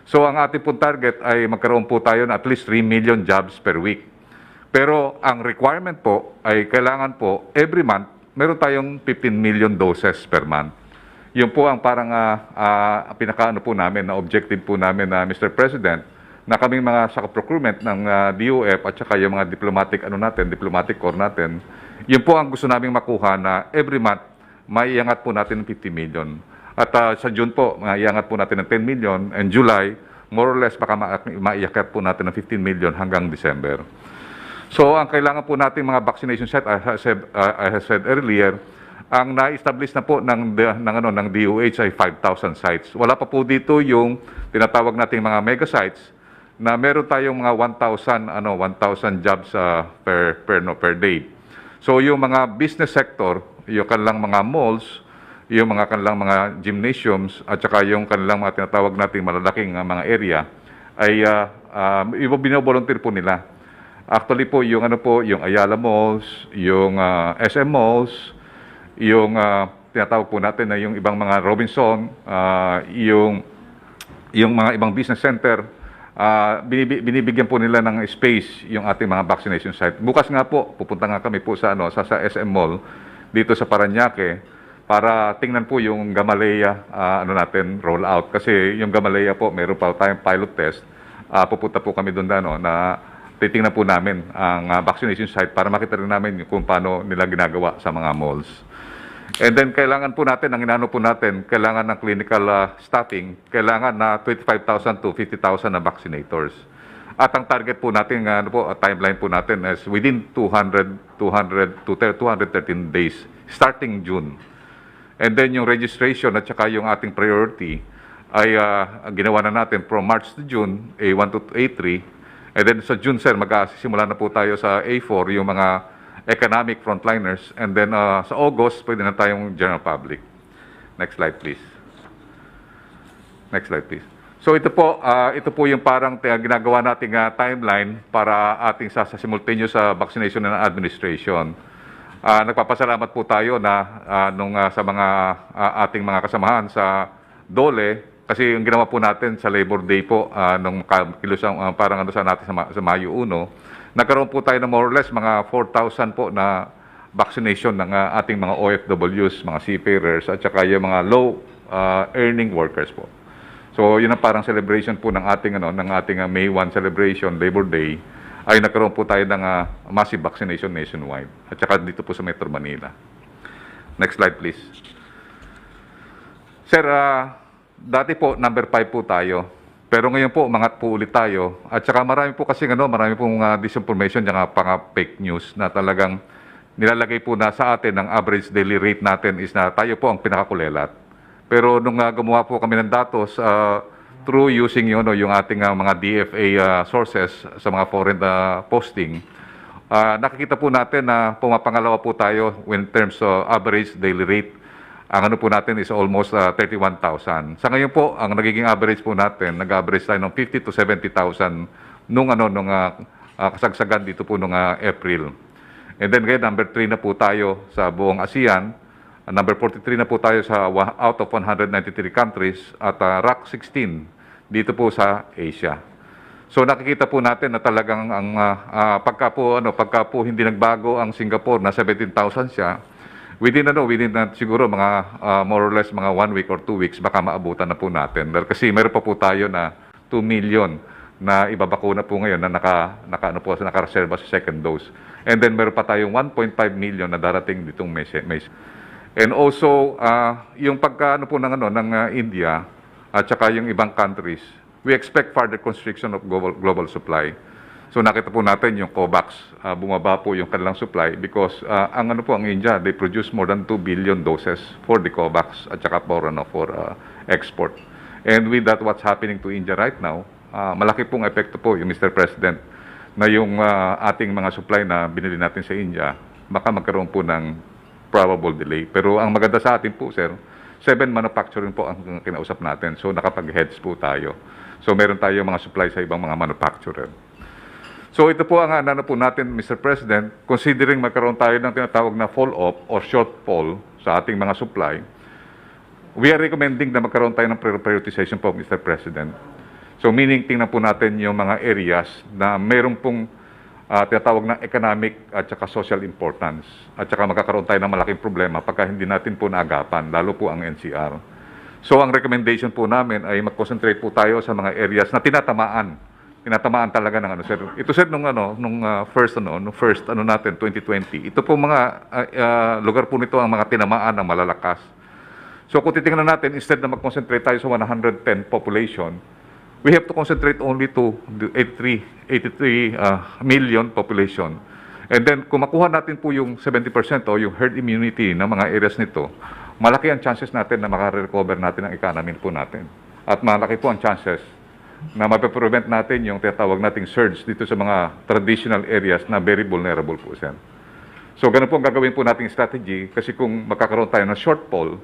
So ang ating pong target ay magkaroon po tayo na at least 3 million jobs per week. Pero ang requirement po ay kailangan po every month meron tayong 15 million doses per month. Yun po ang parang pinakaano po namin na objective po namin na Mr. President na kaming mga sa procurement ng DOF at saka yung mga diplomatic corps natin, yun po ang gusto naming makuha na every month maiangat po natin ng 50 million. At sa June po, maiangat po natin ng 10 million and July, more or less baka maiakat po natin ng 15 million hanggang December. So ang kailangan po natin mga vaccination site, I have said earlier, ang na-establish na po ng DOH ay 5,000 sites. Wala pa po dito yung tinatawag nating mga mega sites na meron tayong mga 1,000 jobs per day. So yung mga business sector, yung kanilang mga malls, yung mga kanilang mga gymnasiums at saka yung kanilang mga tinatawag nating malalaking mga area ay binovolunteer po nila. Actually po yung yung Ayala Malls, yung SM Malls, yung tinatawag po natin na yung ibang mga Robinson, yung mga ibang business center, binibigyan po nila ng space yung ating mga vaccination site. Bukas nga po, pupunta nga kami po sa SM Mall dito sa Parañaque para tingnan po yung Gamaleya natin roll out kasi yung Gamaleya po meron pa tayong pilot test. Pupunta po kami doon na titingnan po namin ang vaccination site para makita rin namin kung paano nila ginagawa sa mga malls. And then kailangan po natin, ang inano po natin, kailangan ng clinical staffing, kailangan na 25,000 to 50,000 na vaccinators. At ang target po natin, timeline po natin is within 200 to 213 days, starting June. And then yung registration at saka yung ating priority ay ginawa na natin from March to June, A1 to A3. And then sa June, sir, magsisimula na po tayo sa A4, yung mga economic frontliners. And then sa August, pwede na tayong general public. Next slide, please. Next slide, please. So ito po yung parang ginagawa nating timeline para ating sa simultaneous vaccination and administration. Nagpapasalamat po tayo na sa mga ating mga kasamahan sa DOLE kasi yung ginawa po natin sa Labor Day po nung kilusang parang sa natin sa Mayo 1, nagkaroon po tayo ng more or less mga 4,000 po na vaccination ng ating mga OFWs, mga seafarers at saka yung mga low earning workers po. So yun ang parang celebration po ng ating May 1 celebration, Labor Day, ay nagkaroon po tayo ng massive vaccination nationwide at saka dito po sa Metro Manila. Next slide, please. Sir, dati po number 5 po tayo. Pero ngayon po umangat po ulit tayo. At saka marami po kasi marami pong disinformation at fake news na talagang nilalagay po na sa atin ang average daily rate natin is na tayo po ang pinakakulelat. Pero nung gumawa po kami ng datos through using yung ating mga DFA sources sa mga foreign posting, nakikita po natin na pumapangalawa po tayo in terms of average daily rate. Ang po natin is almost 31,000. Sa ngayon po, ang nagiging average po natin, nag-average tayo ng 50 to 70,000 nung kasagsagan dito po nung April. And then ngayon, number 3 na po tayo sa buong ASEAN. Number 43 na po tayo sa out of 193 countries at rank 16 dito po sa Asia. So nakikita po natin na talagang ang pagka po hindi nagbago ang Singapore na 17,000 siya, within siguro mga more or less mga 1 week or 2 weeks baka maabutan na po natin. Dahil kasi meron pa po tayo na 2 million na ibabakuna po ngayon na nakareserva sa second dose. And then meron pa tayong 1.5 million na darating ditong mes. And also yung pagkaano po ng India at saka yung ibang countries, we expect further constriction of global supply. So nakita po natin yung COVAX, bumaba po yung kanilang supply because ang India, they produce more than 2 billion doses for the COVAX at saka for export. And with that, what's happening to India right now, malaki pong epekto po yung Mr. President na yung ating mga supply na binili natin sa India, baka magkaroon po ng probable delay. Pero ang maganda sa atin po, sir, 7 manufacturing po ang kinausap natin. So nakapag-heads po tayo. So meron tayo mga supply sa ibang mga manufacturer. So ito po ang po natin, Mr. President, considering magkaroon tayo ng tinatawag na fall-off or shortfall sa ating mga supply, we are recommending na magkaroon tayo ng prioritization po, Mr. President. So meaning, tingnan po natin yung mga areas na mayroon pong tinatawag na economic at saka social importance. At saka magkakaroon tayo ng malaking problema pagka hindi natin po naagapan, lalo po ang NCR. So ang recommendation po namin ay mag-concentrate po tayo sa mga areas na tinatamaan talaga ng sir. Ito sir nung first natin 2020. Ito po mga lugar po nito ang mga tinamaan ng malalakas. So kung titingnan natin, instead na mag-concentrate tayo sa 110 population, we have to concentrate only to the 83 million population. And then kung makuha natin po yung 70% o yung herd immunity ng mga areas nito, malaki ang chances natin na makarecover natin ang economy po natin. At malaki po ang chances na mapaprevent natin yung tinatawag nating surge dito sa mga traditional areas na very vulnerable po siya. So ganun po ang gagawin po nating strategy kasi kung magkakaroon tayo ng shortfall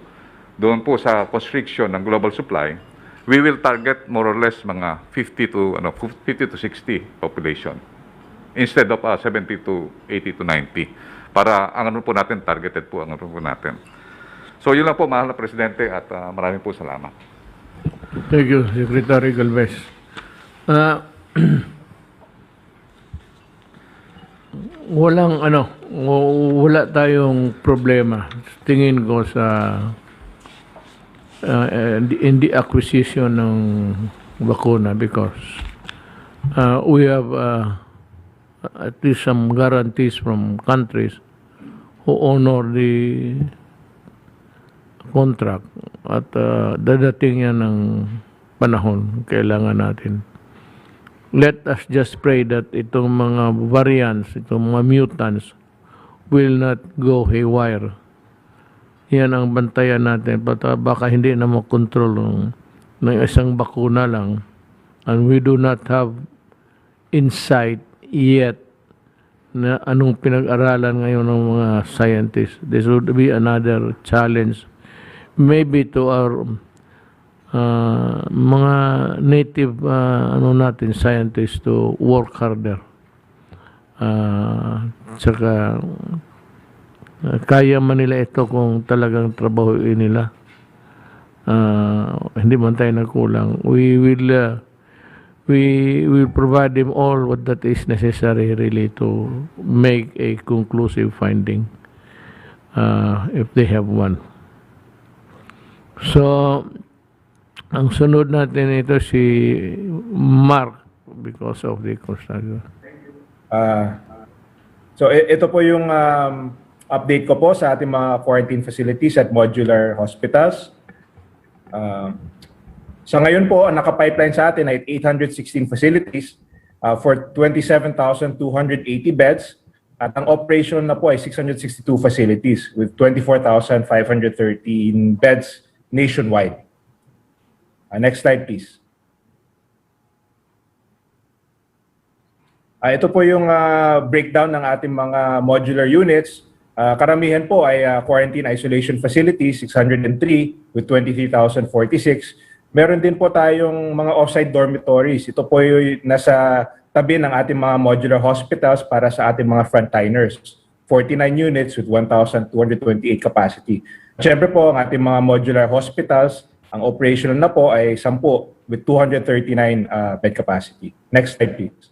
doon po sa constriction ng global supply, we will target more or less mga 50 to 60 population instead of 70 to 80 to 90 para ang po natin targeted po ang po natin. So yun lang po, mahal na Presidente, at maraming po salamat. Thank you, Secretary Galvez. Wala tayong problema. Tingin ko sa in the acquisition ng bakuna because we have at least some guarantees from countries who honor the contract at dadating yan ng panahon kailangan natin. Let us just pray that itong mga variants, itong mga mutants will not go haywire. Yan ang bantayan natin. Baka hindi na makontrol ng isang bakuna lang, and we do not have insight yet na anong pinag-aralan ngayon ng mga scientists. This would be another challenge maybe to our mga native natin scientists to work harder. Tsaka kaya man nila ito kung talagang trabahuin nila. Hindi man tayo nagkulang. We will provide them all what that is necessary really to make a conclusive finding if they have one. So, ang sunod natin ito si Mark because of the construction. So ito po yung update ko po sa ating mga quarantine facilities at modular hospitals. Sa ngayon po, ang naka-pipeline sa atin ay 816 facilities for 27,280 beds at ang operation na po ay 662 facilities with 24,513 beds nationwide. Next slide please. Ito po yung breakdown ng ating mga modular units. Karamihan po ay quarantine isolation facilities, 603 with 23,046. Meron din po tayong mga offsite dormitories. Ito po yung nasa tabi ng ating mga modular hospitals para sa ating mga frontliners. 49 units with 1,228 capacity. Siyempre po, ang ating mga modular hospitals, ang operational na po ay 10 with 239 bed capacity. Next slide please.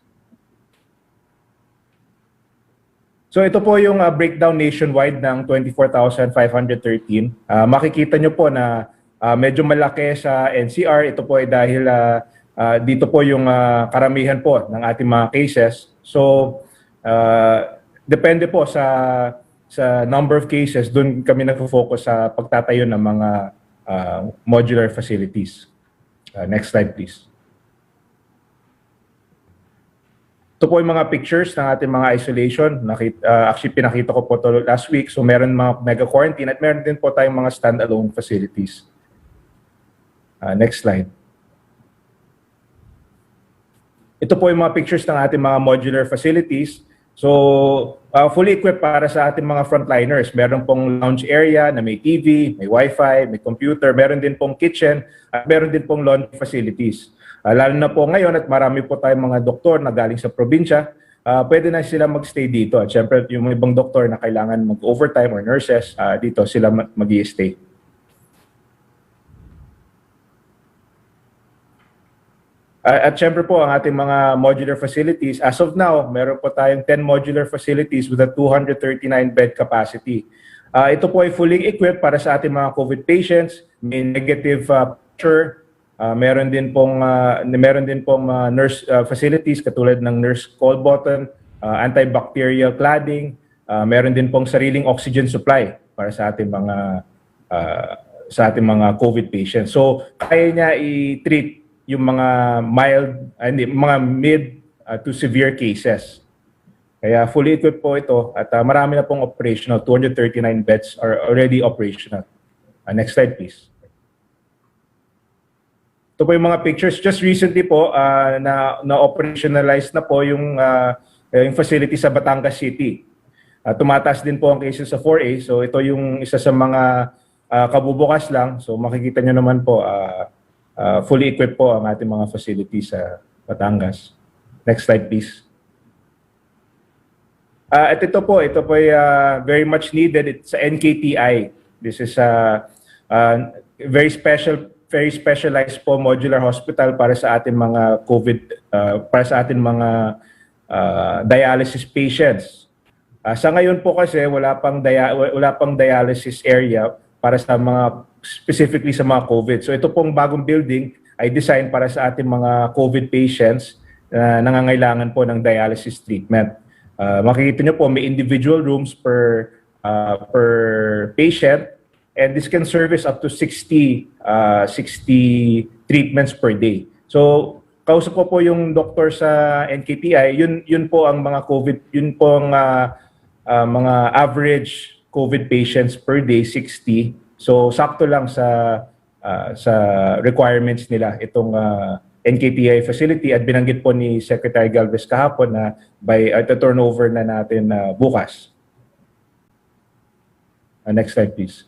So ito po yung breakdown nationwide ng 24,513. Makikita nyo po na medyo malaki sa NCR. Ito po ay dahil dito po yung karamihan po ng ating mga cases. So depende po sa number of cases, doon kami nagfo-focus sa pagtatayo ng mga modular facilities. Next slide please. Ito po yung mga pictures ng ating mga isolation. Actually, pinakita ko po ito last week. So, meron mga mega quarantine at meron din po tayong mga standalone facilities. Next slide. Ito po yung mga pictures ng ating mga modular facilities. So, fully equipped para sa ating mga frontliners. Meron pong lounge area na may TV, may Wi-Fi, may computer. Meron din pong kitchen at meron din pong laundry facilities. Lalo na po ngayon at marami po tayong mga doktor na galing sa probinsya, pwede na sila magstay dito. At syempre, yung ibang doktor na kailangan mag-overtime or nurses, dito sila mag-i-stay. At syempre po, ang ating mga modular facilities, as of now, meron po tayong 10 modular facilities with a 239 bed capacity. Ito po ay fully equipped para sa ating mga COVID patients, may negative pressure. Meron din pong nurse facilities katulad ng nurse call button, antibacterial cladding, meron din pong sariling oxygen supply para sa ating mga COVID patients. So kaya niya i-treat yung mga mga mid to severe cases. Kaya fully equipped po ito at marami na pong operational, 239 beds are already operational. Next slide please. Ito po yung mga pictures. Just recently po, na-operationalize na po yung facility sa Batangas City. Tumataas din po ang cases sa 4A. So ito yung isa sa mga kabubukas lang. So makikita nyo naman po, fully equipped po ang ating mga facilities sa Batangas. Next slide please. At ito po ay very much needed. It's a NKTI. This is a very specialized po modular hospital para sa ating mga COVID, para sa ating mga dialysis patients. Sa ngayon po kasi wala pang dialysis area para sa specifically sa mga COVID. So ito pong bagong building ay designed para sa ating mga COVID patients na nangangailangan po ng dialysis treatment. Makikita nyo po may individual rooms per patient. And this can service up to 60 treatments per day. So, kausap ko po yung doktor sa NKTI, yun po ang mga COVID, yun po ang mga average COVID patients per day, 60. So, sakto lang sa sa requirements nila itong NKTI facility, at binanggit po ni Secretary Galvez kahapon na by turnover na natin bukas. Next slide please.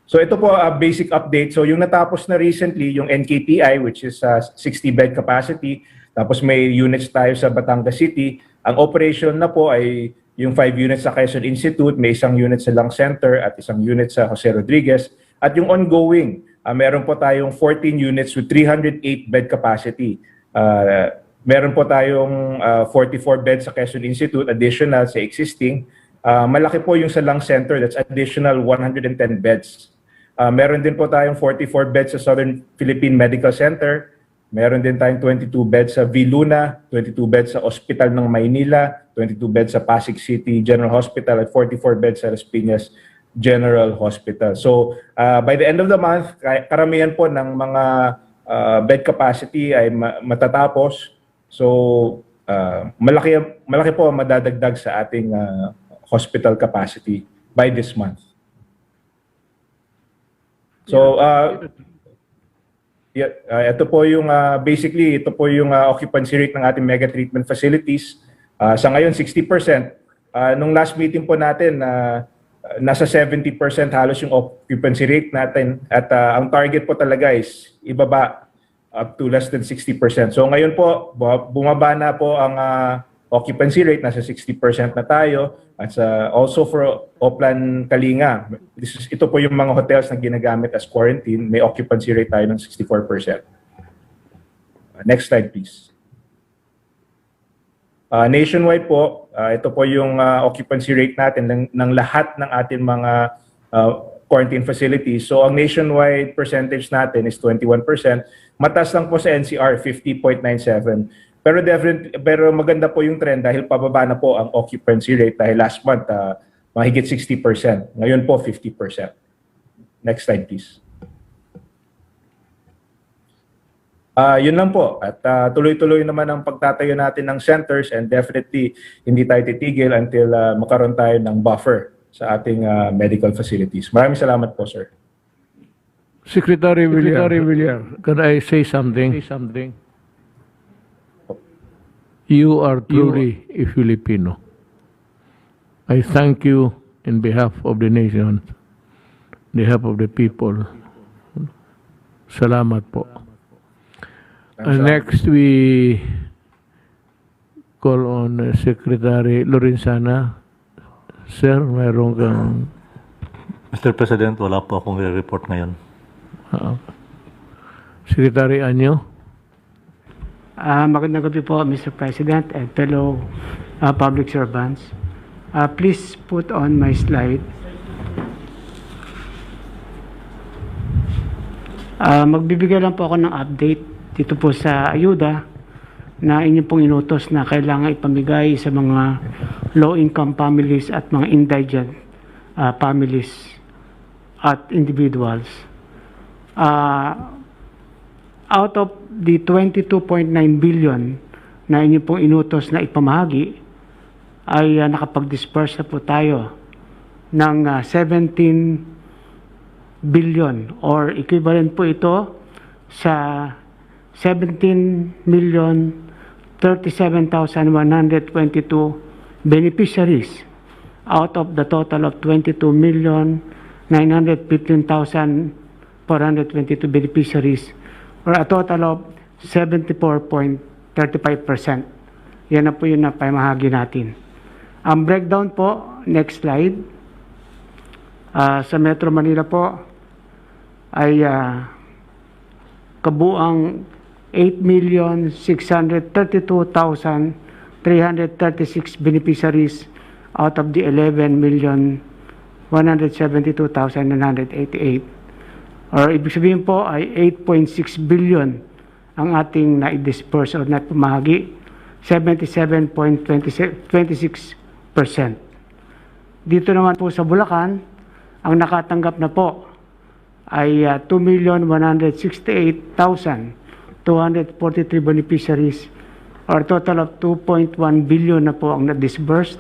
So ito po basic update. So yung natapos na recently yung NKTI, which is 60 bed capacity, tapos may units tayo sa Batangas City. Ang operation na po ay yung 5 units sa Quezon Institute, may isang unit sa Lung Center at isang unit sa Jose Rodriguez. At yung ongoing, meron po tayong 14 units with 308 bed capacity. Meron po tayong 44 beds sa Quezon Institute, additional sa existing. Malaki po yung sa Lung Center, that's additional 110 beds. Meron din po tayong 44 beds sa Southern Philippine Medical Center. Meron din tayong 22 beds sa Viluna, 22 beds sa Hospital ng Maynila, 22 beds sa Pasig City General Hospital, at 44 beds sa Las Piñas General Hospital. So, by the end of the month, karamihan po ng mga bed capacity ay matatapos. So, malaki po ang madadagdag sa ating hospital capacity by this month. So, ito po yung basically ito po yung occupancy rate ng ating mega treatment facilities. Sa ngayon 60%. Nung last meeting po natin nasa 70% halos yung occupancy rate natin, at ang target po talaga is ibaba up to less than 60%. So ngayon po bumaba na po ang occupancy rate, nasa 60% na tayo. At also for Oplan Kalinga, ito po yung mga hotels na ginagamit as quarantine, may occupancy rate tayo ng 64%. Next slide please. Nationwide po, ito po yung occupancy rate natin ng lahat ng ating mga quarantine facilities. So ang nationwide percentage natin is 21%. Mataas lang po sa NCR, 50.97%. Pero maganda po yung trend dahil pababa na po ang occupancy rate dahil last month mahigit 60%. Ngayon po 50%. Next slide please. Yun lang po. At tuloy-tuloy naman ang pagtatayo natin ng centers, and definitely hindi tayo titigil until magkaroon tayo ng buffer sa ating medical facilities. Maraming salamat po, sir. Secretary Villar, can I say something? You are truly a Filipino. I thank you in behalf of the nation, on behalf of the people. Salamat po. Next, we call on Secretary Lorenzana. Sir, mayroon kang... Mr. President, wala po akong i-report ngayon. Secretary Anyo. Magandang gabi po, Mr. President and fellow public servants. Please put on my slide. Magbibigay lang po ako ng update dito po sa ayuda na inyong pong inutos na kailangan ipamigay sa mga low-income families at mga indigent families at individuals. Out of the 22.9 billion na inyong pong inutos na ipamahagi, ay nakapag-disperse na po tayo ng 17 billion or equivalent po ito sa 17,037,122 beneficiaries out of the total of 22,915,422 beneficiaries, or a total of 74.35%. Yan na po yung napamahagi natin. Ang breakdown po, next slide. Sa Metro Manila po ay kabuang 8,632,336 beneficiaries out of the 11,172,988. Or ibig sabihin po ay 8.6 billion ang ating na-disperse o na-pamahagi, 77.26%. Dito naman po sa Bulacan, ang nakatanggap na po ay 2,168,243 beneficiaries, or total of 2.1 billion na po ang na-disbursed,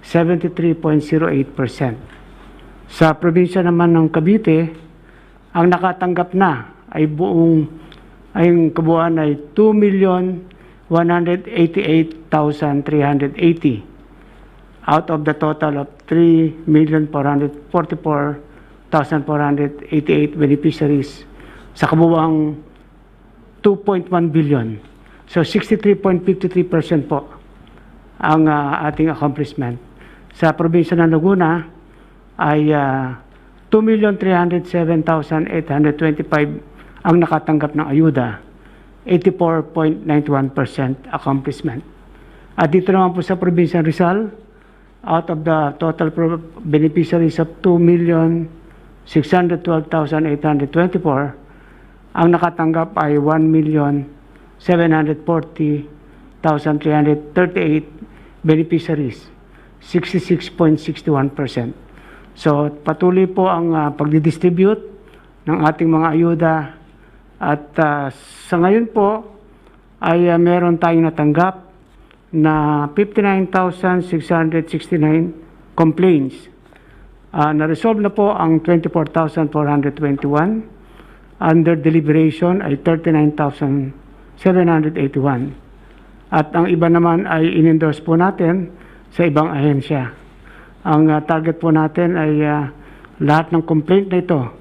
73.08%. Sa probinsya naman ng Cavite, ang nakatanggap na ay ang kabuuan ay 2,188,380 out of the total of 3,444,488 beneficiaries sa kabuuang 2.1 billion. So 63.53% po ang ating accomplishment. Sa probinsya ng Laguna ay 2,307,825 ang nakatanggap ng ayuda, 84.91% accomplishment. At dito naman po sa probinsya ng Rizal, out of the total beneficiaries of 2,612,824, ang nakatanggap ay 1,740,338 beneficiaries, 66.61%. So patuloy po ang pagdidistribute ng ating mga ayuda at sa ngayon po ay meron tayong natanggap na 59,669 complaints. Na-resolve na po ang 24,421. Under deliberation ay 39,781. At ang iba naman ay in-endorse po natin sa ibang ahensya. Ang target po natin ay lahat ng complaint na ito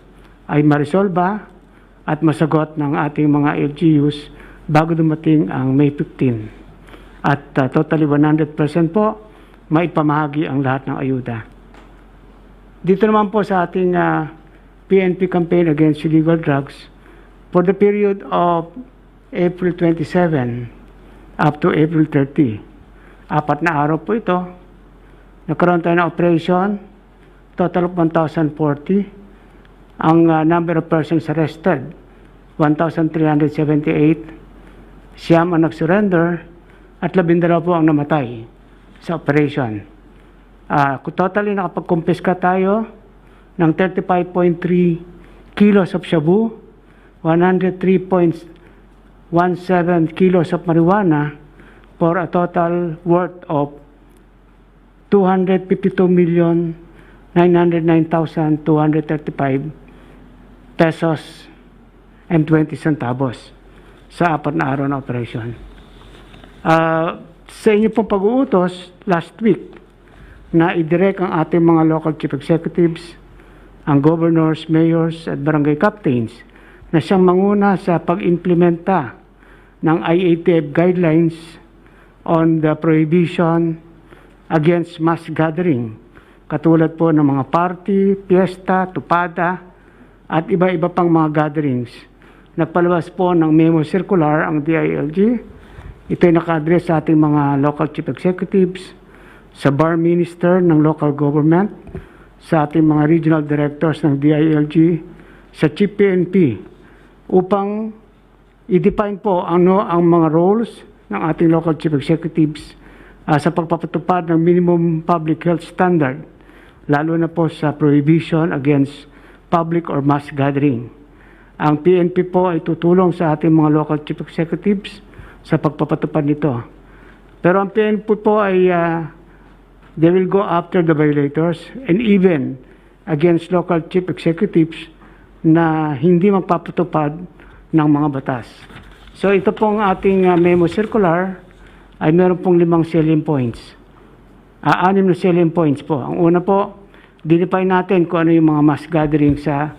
ay maresolba at masagot ng ating mga LGUs bago dumating ang May 15. At totally 100% po maipamahagi ang lahat ng ayuda. Dito naman po sa ating PNP campaign against illegal drugs for the period of April 27 up to April 30. 4 na araw po ito. Nagkaroon tayo ng operation, total of 1,040. Ang number of persons arrested, 1,378. Siyam ang nag-surrender at 12 po ang namatay sa operation. Totally nakapag-kumpiska tayo ng 35.3 kilos of shabu, 103.17 kilos of marijuana for a total worth of 252,909,235 pesos and 20 centavos sa 4 na araw na operation. Sa inyo pong pag-uutos last week na i-direct ang ating mga local chief executives, ang governors, mayors at barangay captains na siyang manguna sa pag-implementa ng IATF guidelines on the prohibition against mass gathering, katulad po ng mga party, piyesta, tupada, at iba-iba pang mga gatherings. Nagpalabas po ng memo circular ang DILG. Ito ay naka-address sa ating mga local chief executives, sa bar minister ng local government, sa ating mga regional directors ng DILG, sa Chief PNP, upang i-define po ano ang mga roles ng ating local chief executives sa pagpapatupad ng minimum public health standard, lalo na po sa prohibition against public or mass gathering. Ang PNP po ay tutulong sa ating mga local chief executives sa pagpapatupad nito. Pero ang PNP po ay they will go after the violators and even against local chief executives na hindi magpapatupad ng mga batas. So ito pong ating memo circular ay meron pong 5 selling points. 6 na selling points po. Ang una po, dinefine natin kung ano yung mga mass gathering sa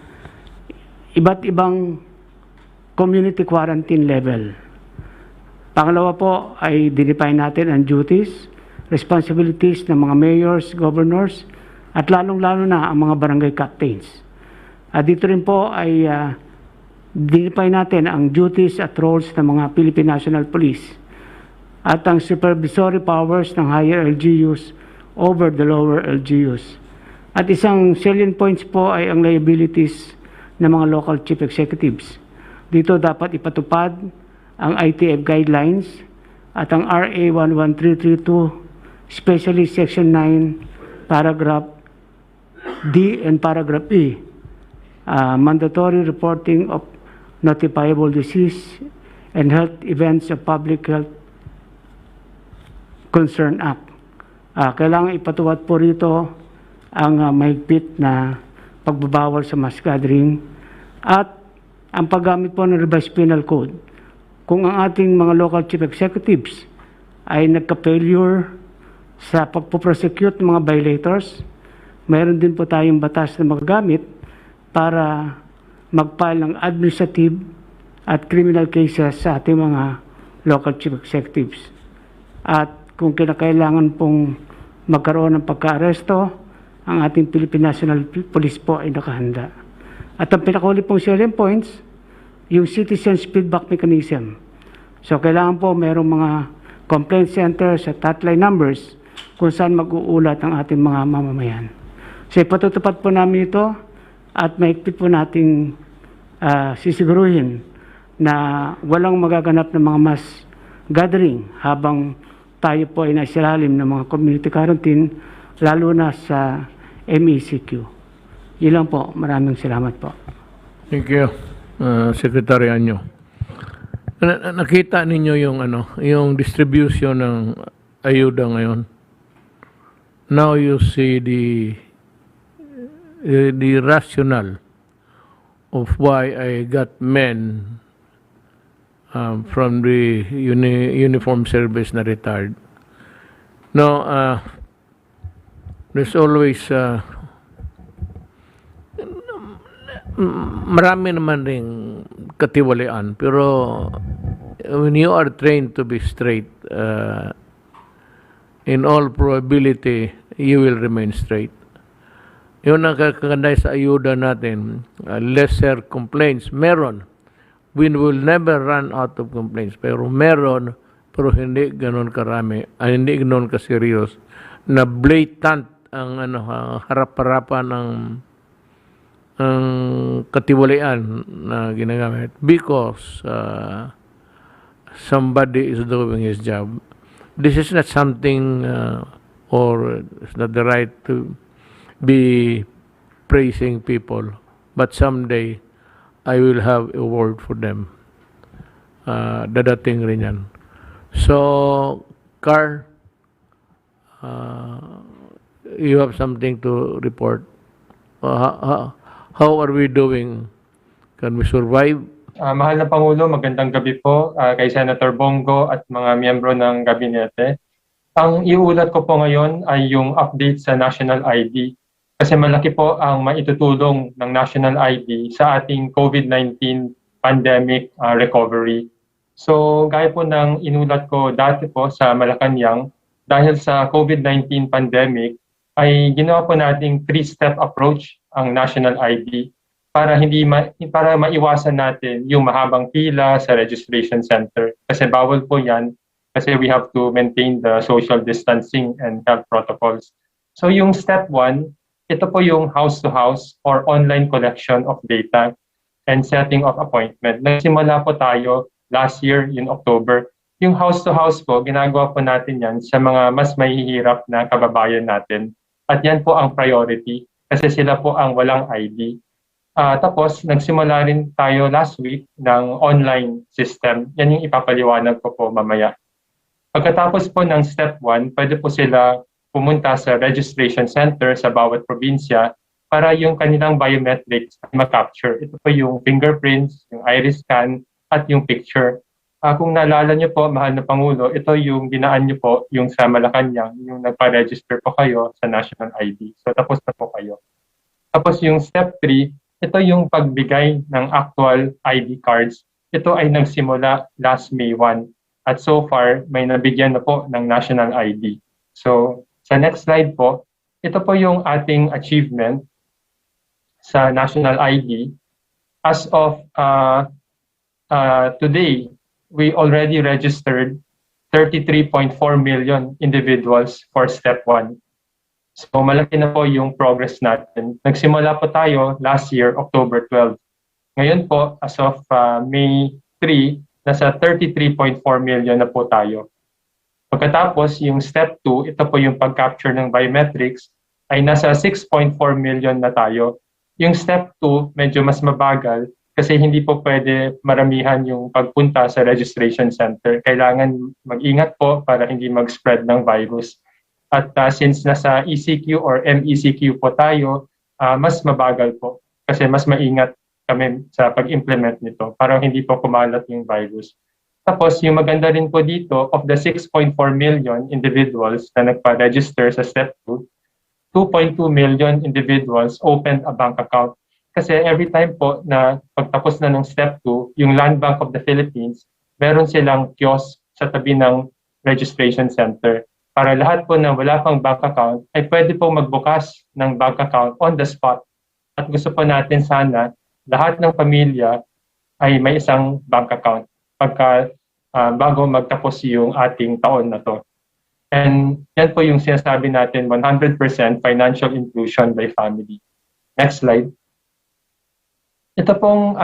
iba't ibang community quarantine level. Pangalawa po ay dinefine natin ang duties, responsibilities ng mga mayors, governors, at lalong-lalo na ang mga barangay captains. At dito rin po ay dinefine natin ang duties at roles ng mga Philippine National Police at ang supervisory powers ng higher LGUs over the lower LGUs. At isang salient points po ay ang liabilities ng mga local chief executives. Dito dapat ipatupad ang ITF guidelines at ang RA 11332, especially Section 9, Paragraph D and Paragraph E, mandatory reporting of notifiable disease and health events of Public Health Concern Act. Kailangan ipatuwad po rito ang mahigpit na pagbabawal sa mass gathering at ang paggamit po ng revised penal code. Kung ang ating mga local chief executives ay nagka-failure sa pagpo-prosecute ng mga violators, mayroon din po tayong batas na magagamit para mag-file ng administrative at criminal cases sa ating mga local chief executives. At kung kinakailangan pong magkaroon ng pagka-aresto, ang ating Philippine National Police po ay nakahanda. At ang pinakahuli pong salient points, yung citizens feedback mechanism. So kailangan po mayroong mga complaint centers at hotline numbers kung saan mag-uulat ang ating mga mamamayan. So ipatutupad po namin ito at mahigpit po nating sisiguruhin na walang magaganap ng mga mass gathering habang tayo po ay nasilalim ng mga community quarantine, lalo na sa MECQ. Yun lang po. Maraming salamat po. Thank you, Secretary Anyo. Nakita ninyo yung distribution ng ayuda ngayon. Now you see the rationale of why I got men from the uniform service na retired. No, there's always marami naman ring katiwalian, pero when you are trained to be straight, in all probability you will remain straight. Yun ang kakaganda sa ayuda natin. Lesser complaints meron. We will never run out of complaints, pero meron, pero hindi ganoon karami, hindi ganoon ka-serious na blatant ang harap-harapan ng katiwalian na ginagamit because somebody is doing his job. This is not something or it's not the right to be praising people, but someday I will have a word for them. Dadating rin yan. So, Carl, you have something to report. How are we doing? Can we survive? Mahal na Pangulo, magandang gabi po kay Senator Bongo at mga miyembro ng gabinete. Ang iulat ko po ngayon ay yung update sa National ID kasi malaki po ang maitutulong ng National ID sa ating COVID-19 pandemic recovery. So gaya po ng inulat ko dati po sa Malacanang, dahil sa COVID-19 pandemic ay ginawa po nating 3-step approach ang National ID para para maiwasan natin yung mahabang pila sa registration center kasi bawal po yan kasi we have to maintain the social distancing and health protocols. So yung step 1, ito po yung house-to-house or online collection of data and setting of appointment. Nagsimula po tayo last year in October. Yung house-to-house po, ginagawa po natin yan sa mga mas mahihirap na kababayan natin. At yan po ang priority kasi sila po ang walang ID. Tapos, nagsimula rin tayo last week ng online system. Yan yung ipapaliwanag ko po mamaya. Pagkatapos po ng step 1, pwede po sila pumunta sa registration center sa bawat probinsya para yung kanilang biometrics ma-capture. Ito po yung fingerprints, yung iris scan, at yung picture. Kung naalala niyo po, mahal na Pangulo, ito yung dinaan niyo po, yung sa Malacanang, yung nagpa-register po kayo sa National ID. So tapos na po kayo. Tapos yung step 3, ito yung pagbigay ng actual ID cards. Ito ay nagsimula last May 1. At so far, may nabigyan na po ng National ID. So sa next slide po, ito po yung ating achievement sa National ID. As of today, we already registered 33.4 million individuals for step 1. So malaki na po yung progress natin. Nagsimula po tayo last year, October 12. Ngayon po, as of May 3, nasa 33.4 million na po tayo. Pagkatapos, yung step 2, ito po yung pag-capture ng biometrics, ay nasa 6.4 million na tayo. Yung step 2, medyo mas mabagal kasi hindi po pwede maramihan yung pagpunta sa registration center. Kailangan mag-ingat po para hindi mag-spread ng virus. At since nasa ECQ or MECQ po tayo, mas mabagal po kasi mas maingat kami sa pag-implement nito para hindi po kumalat yung virus. Tapos, yung maganda rin po dito, of the 6.4 million individuals na nagpa-register sa Step 2, 2.2 million individuals opened a bank account. Kasi every time po na pagtapos na ng Step 2, yung Land Bank of the Philippines, meron silang kiosk sa tabi ng registration center. Para lahat po na wala pang bank account, ay pwede po magbukas ng bank account on the spot. At gusto po natin sana, lahat ng pamilya ay may isang bank account bago magtapos yung ating taon na to. And yan po yung sinasabi natin, 100% financial inclusion by family. Next slide. Ito pong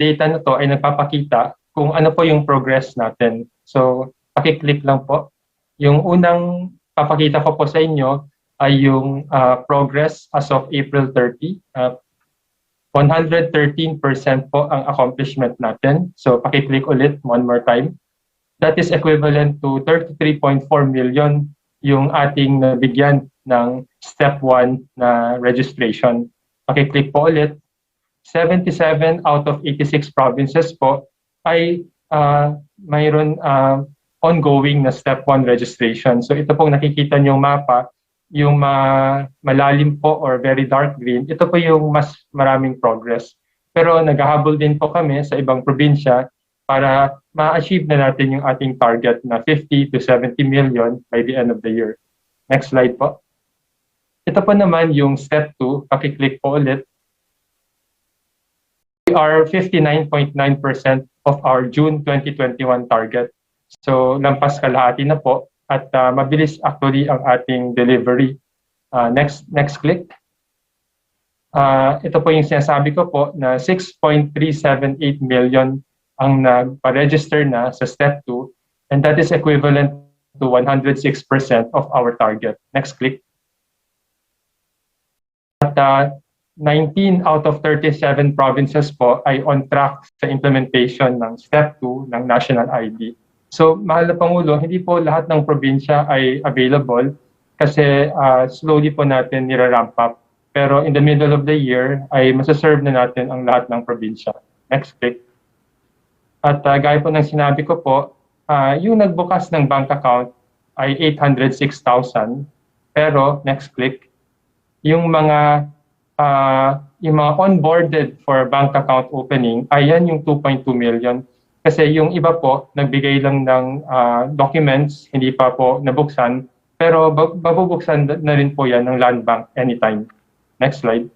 data na to ay nagpapakita kung ano po yung progress natin. So, pakiclick lang po. Yung unang papakita ko po sa inyo ay yung progress as of April 30. 113% po ang accomplishment natin. So, pakiclick ulit one more time. That is equivalent to 33.4 million yung ating nabigyan ng Step 1 na registration. Pakiclick po ulit. 77 out of 86 provinces po ay mayroon ongoing na Step 1 registration. So, ito pong nakikita niyong mapa, yung malalim po or very dark green, ito po yung mas maraming progress. Pero naghahabol din po kami sa ibang probinsya para ma-achieve na natin yung ating target na 50 to 70 million by the end of the year. Next slide po. Ito po naman yung Step 2, pakiclick po ulit. We are 59.9% of our June 2021 target. So lampas kalahati na po. At mabilis actually ang ating delivery. Next click. Ito po yung sinasabi ko po na 6.378 million ang nagpa-register na sa Step 2 and that is equivalent to 106% of our target. Next click. At 19 out of 37 provinces po ay on track sa implementation ng Step 2 ng National ID. So, mahal na Pangulo, hindi po lahat ng probinsya ay available kasi slowly po natin nira-ramp up. Pero in the middle of the year ay masaserve na natin ang lahat ng probinsya. Next click. At gaya po ng sinabi ko po, yung nagbukas ng bank account ay 806,000. Pero, next click, yung mga onboarded for bank account opening ay yan yung 2.2 million. Kasi yung iba po, nagbigay lang ng documents, hindi pa po nabuksan, pero babubuksan na rin po yan ng Land Bank anytime. Next slide.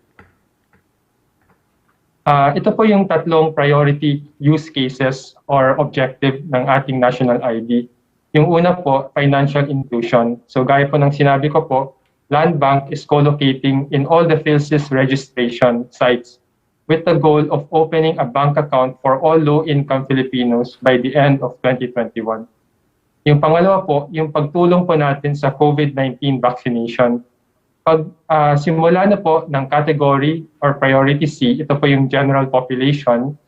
Ito po yung tatlong priority use cases or objective ng ating national ID. Yung una po, financial inclusion. So gaya po ng sinabi ko po, Land Bank is co-locating in all the PhilSys registration sites with the goal of opening a bank account for all low-income Filipinos by the end of 2021. Yung pangalawa po, yung pagtulong po natin sa COVID-19 vaccination. Pag simula na po ng category or priority C, ito po yung general population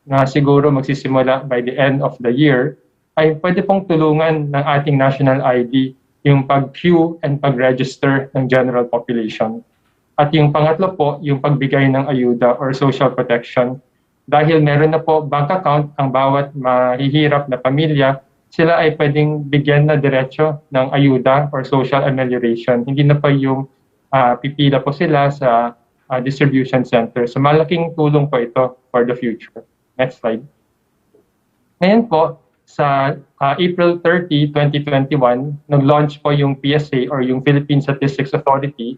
na siguro magsisimula by the end of the year, ay pwede pong tulungan ng ating national ID yung pag-queue and pag-register ng general population. At yung pangatlo po, yung pagbigay ng ayuda or social protection. Dahil meron na po bank account ang bawat mahihirap na pamilya, sila ay pwedeng bigyan na diretso ng ayuda or social amelioration. Hindi na pa yung pipila po sila sa distribution center. So malaking tulong po ito for the future. Next slide. Ngayon po, sa April 30, 2021, nag-launch po yung PSA or yung Philippine Statistics Authority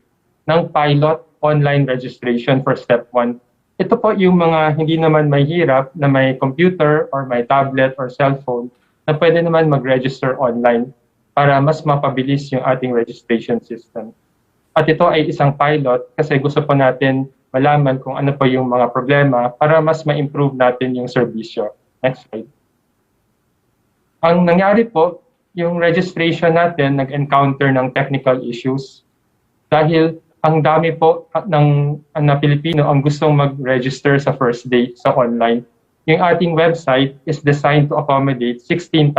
ng pilot online registration for Step 1. Ito po yung mga hindi naman may hirap na may computer or may tablet or cellphone na pwede naman mag-register online para mas mapabilis yung ating registration system. At ito ay isang pilot kasi gusto po natin malaman kung ano po yung mga problema para mas ma-improve natin yung serbisyo. Next slide. Ang nangyari po, yung registration natin nag-encounter ng technical issues dahil ang dami po na Pilipino ang gustong mag-register sa first day sa online. Yung ating website is designed to accommodate 16,000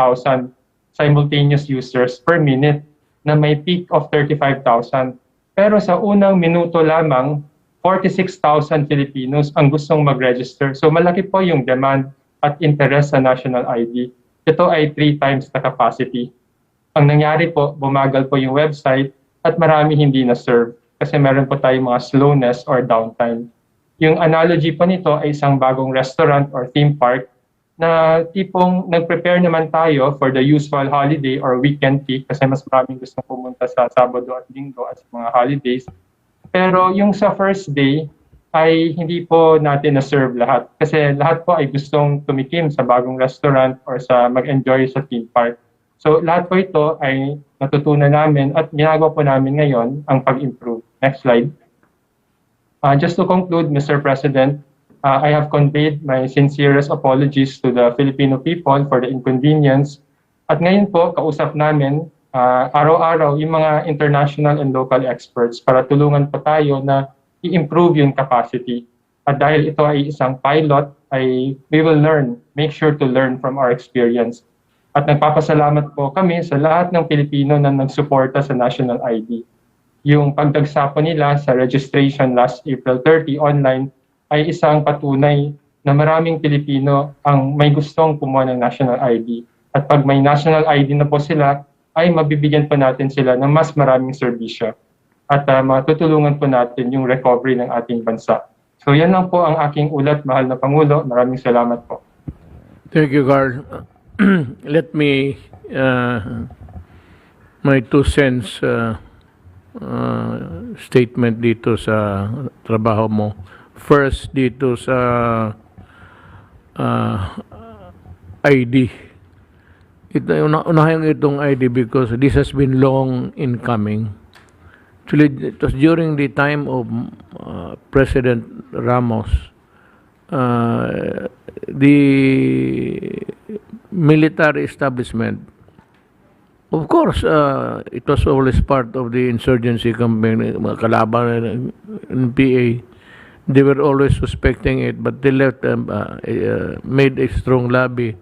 simultaneous users per minute na may peak of 35,000. Pero sa unang minuto lamang, 46,000 Filipinos ang gustong mag-register. So malaki po yung demand at interest sa national ID. Ito ay 3 times the capacity. Ang nangyari po, bumagal po yung website at marami hindi na-serve kasi meron po tayong mga slowness or downtime. Yung analogy po nito ay isang bagong restaurant or theme park na tipong nag-prepare naman tayo for the usual holiday or weekend peak kasi mas maraming gustong pumunta sa Sabado at Linggo at sa mga holidays. Pero yung sa first day ay hindi po natin na-serve lahat kasi lahat po ay gustong tumikim sa bagong restaurant or sa mag-enjoy sa theme park. So lahat po ito ay natutunan namin at ginagawa po namin ngayon ang pag-improve. Next slide. Just to conclude, Mr. President, I have conveyed my sincerest apologies to the Filipino people for the inconvenience. At ngayon po, kausap namin araw-araw yung mga international and local experts para tulungan po tayo na i-improve yung capacity. At dahil ito ay isang pilot, we will learn, make sure to learn from our experience. At nagpapasalamat po kami sa lahat ng Pilipino na nagsuporta sa National ID. Yung pagdagsa po nila sa registration last April 30 online ay isang patunay na maraming Pilipino ang may gustong kumuha ng National ID. At pag may National ID na po sila, ay mabibigyan po natin sila ng mas maraming serbisyo. At matutulungan po natin yung recovery ng ating bansa. So yan lang po ang aking ulat, mahal na Pangulo. Maraming salamat po. Thank you, Carl. Let me, my 2 cents statement dito sa trabaho mo. First, dito sa ID. Unahin itong ID because this has been long in coming. Actually, it was during the time of President Ramos. The military establishment, of course, it was always part of the insurgency campaign, mga kalaban ng PA. They were always suspecting it, but they left made a strong lobby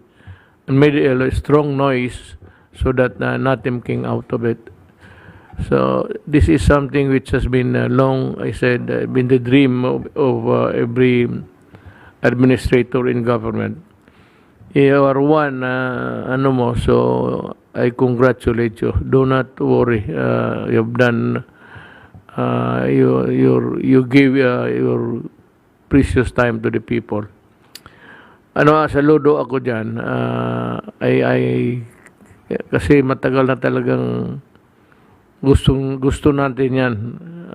and made a strong noise so that nothing came out of it. So this is something which has been long, I said, been the dream of every administrator in government. You are one, so I congratulate you. Do not worry. You've done. You give your precious time to the people. Saludo ako dyan. Kasi matagal na talagang gusto natin yan.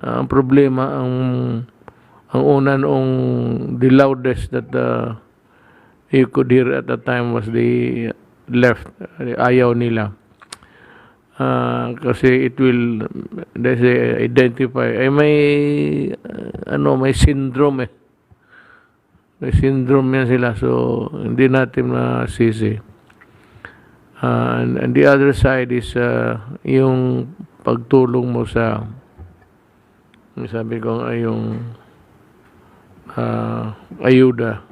Ang problema, ang una noong the loudest that you could hear at the time was the left. Ayaw nila. Kasi it will, they say, identify. May syndrome eh. May syndrome yan sila. So, hindi natin masisi. And the other side is yung pagtulong mo sa, sabi ko, yung ayuda,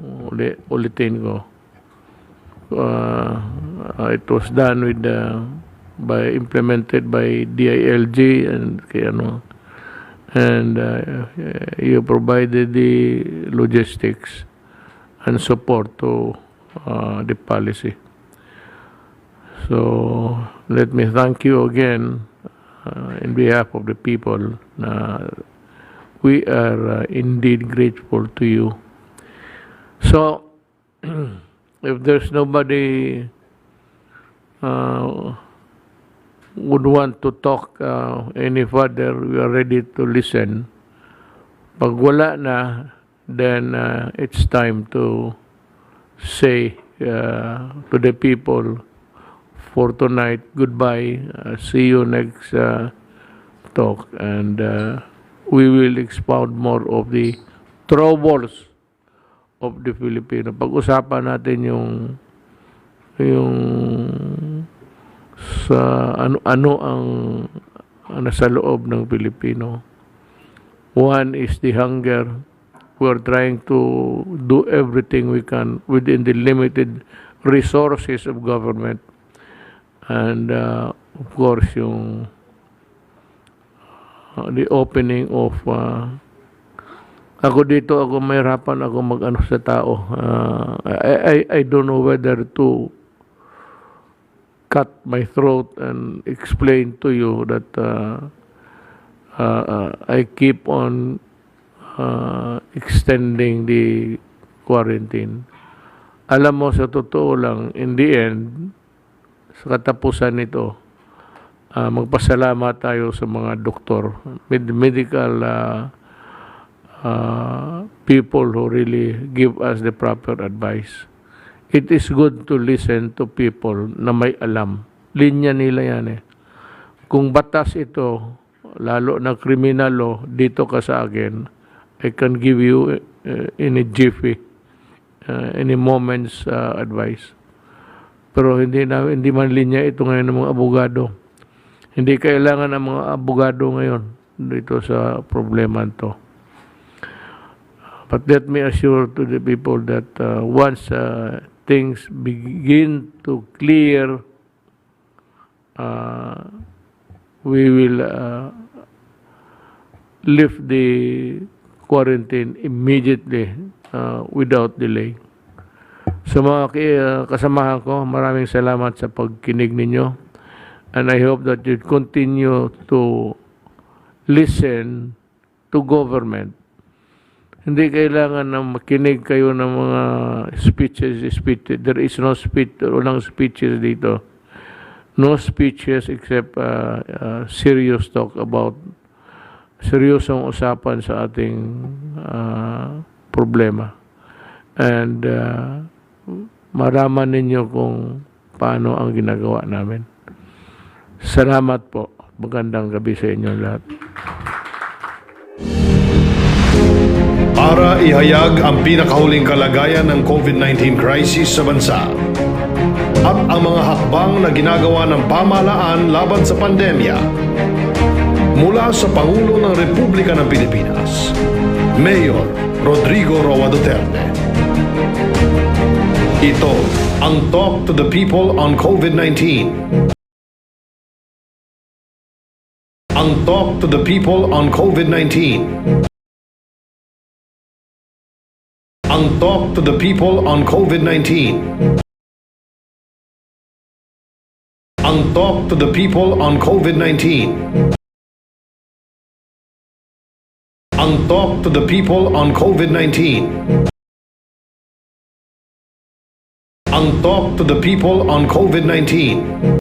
ulitin ko. It was done with implemented by DILG and you provided the logistics and support to the policy. So let me thank you again in behalf of the people. We are indeed grateful to you. So if there's nobody would want to talk any further, we are ready to listen. Pag wala na, then it's time to say to the people for tonight, goodbye. See you next talk, and we will expound more of the troubles of the Filipino. Pag-usapan natin yung sa ano ang nasa loob ng Pilipino. One is the hunger. We are trying to do everything we can within the limited resources of government. And of course, yung the opening of Ako dito, ako mahirapan ako mag-ano sa tao. I don't know whether to cut my throat and explain to you that I keep on extending the quarantine. Alam mo, sa totoo lang, in the end, sa katapusan nito, magpasalamat tayo sa mga doktor, medical people who really give us the proper advice. It is good to listen to people na may alam. Linya nila yan eh. Kung batas ito, lalo na criminal law, dito ka sa akin, I can give you in a jiffy, any moment's advice. Pero hindi man linya ito ngayon ng mga abogado. Hindi kailangan ng mga abogado ngayon dito sa problema to. But let me assure to the people that once things begin to clear, we will lift the quarantine immediately without delay. Sa mga kasamahan ko, maraming salamat sa pagkinig ninyo. And I hope that you continue to listen to government. Hindi kailangan na makinig kayo ng mga speeches. There is no speech, walang speeches dito. No speeches except serious talk about seryosong usapan sa ating problema. And maraman ninyo kung paano ang ginagawa namin. Salamat po. Magandang gabi sa inyo lahat. Para ihayag ang pinakahuling kalagayan ng COVID-19 crisis sa bansa at ang mga hakbang na ginagawa ng pamahalaan laban sa pandemya, mula sa Pangulo ng Republika ng Pilipinas, Mayor Rodrigo Roa Duterte. Ito ang Talk to the People on COVID-19. Ang Talk to the People on COVID-19. Ang Talk to the People on COVID-19. Ang Talk to the People on COVID-19. Ang Talk to the People on COVID-19. Ang Talk to the People on COVID-19.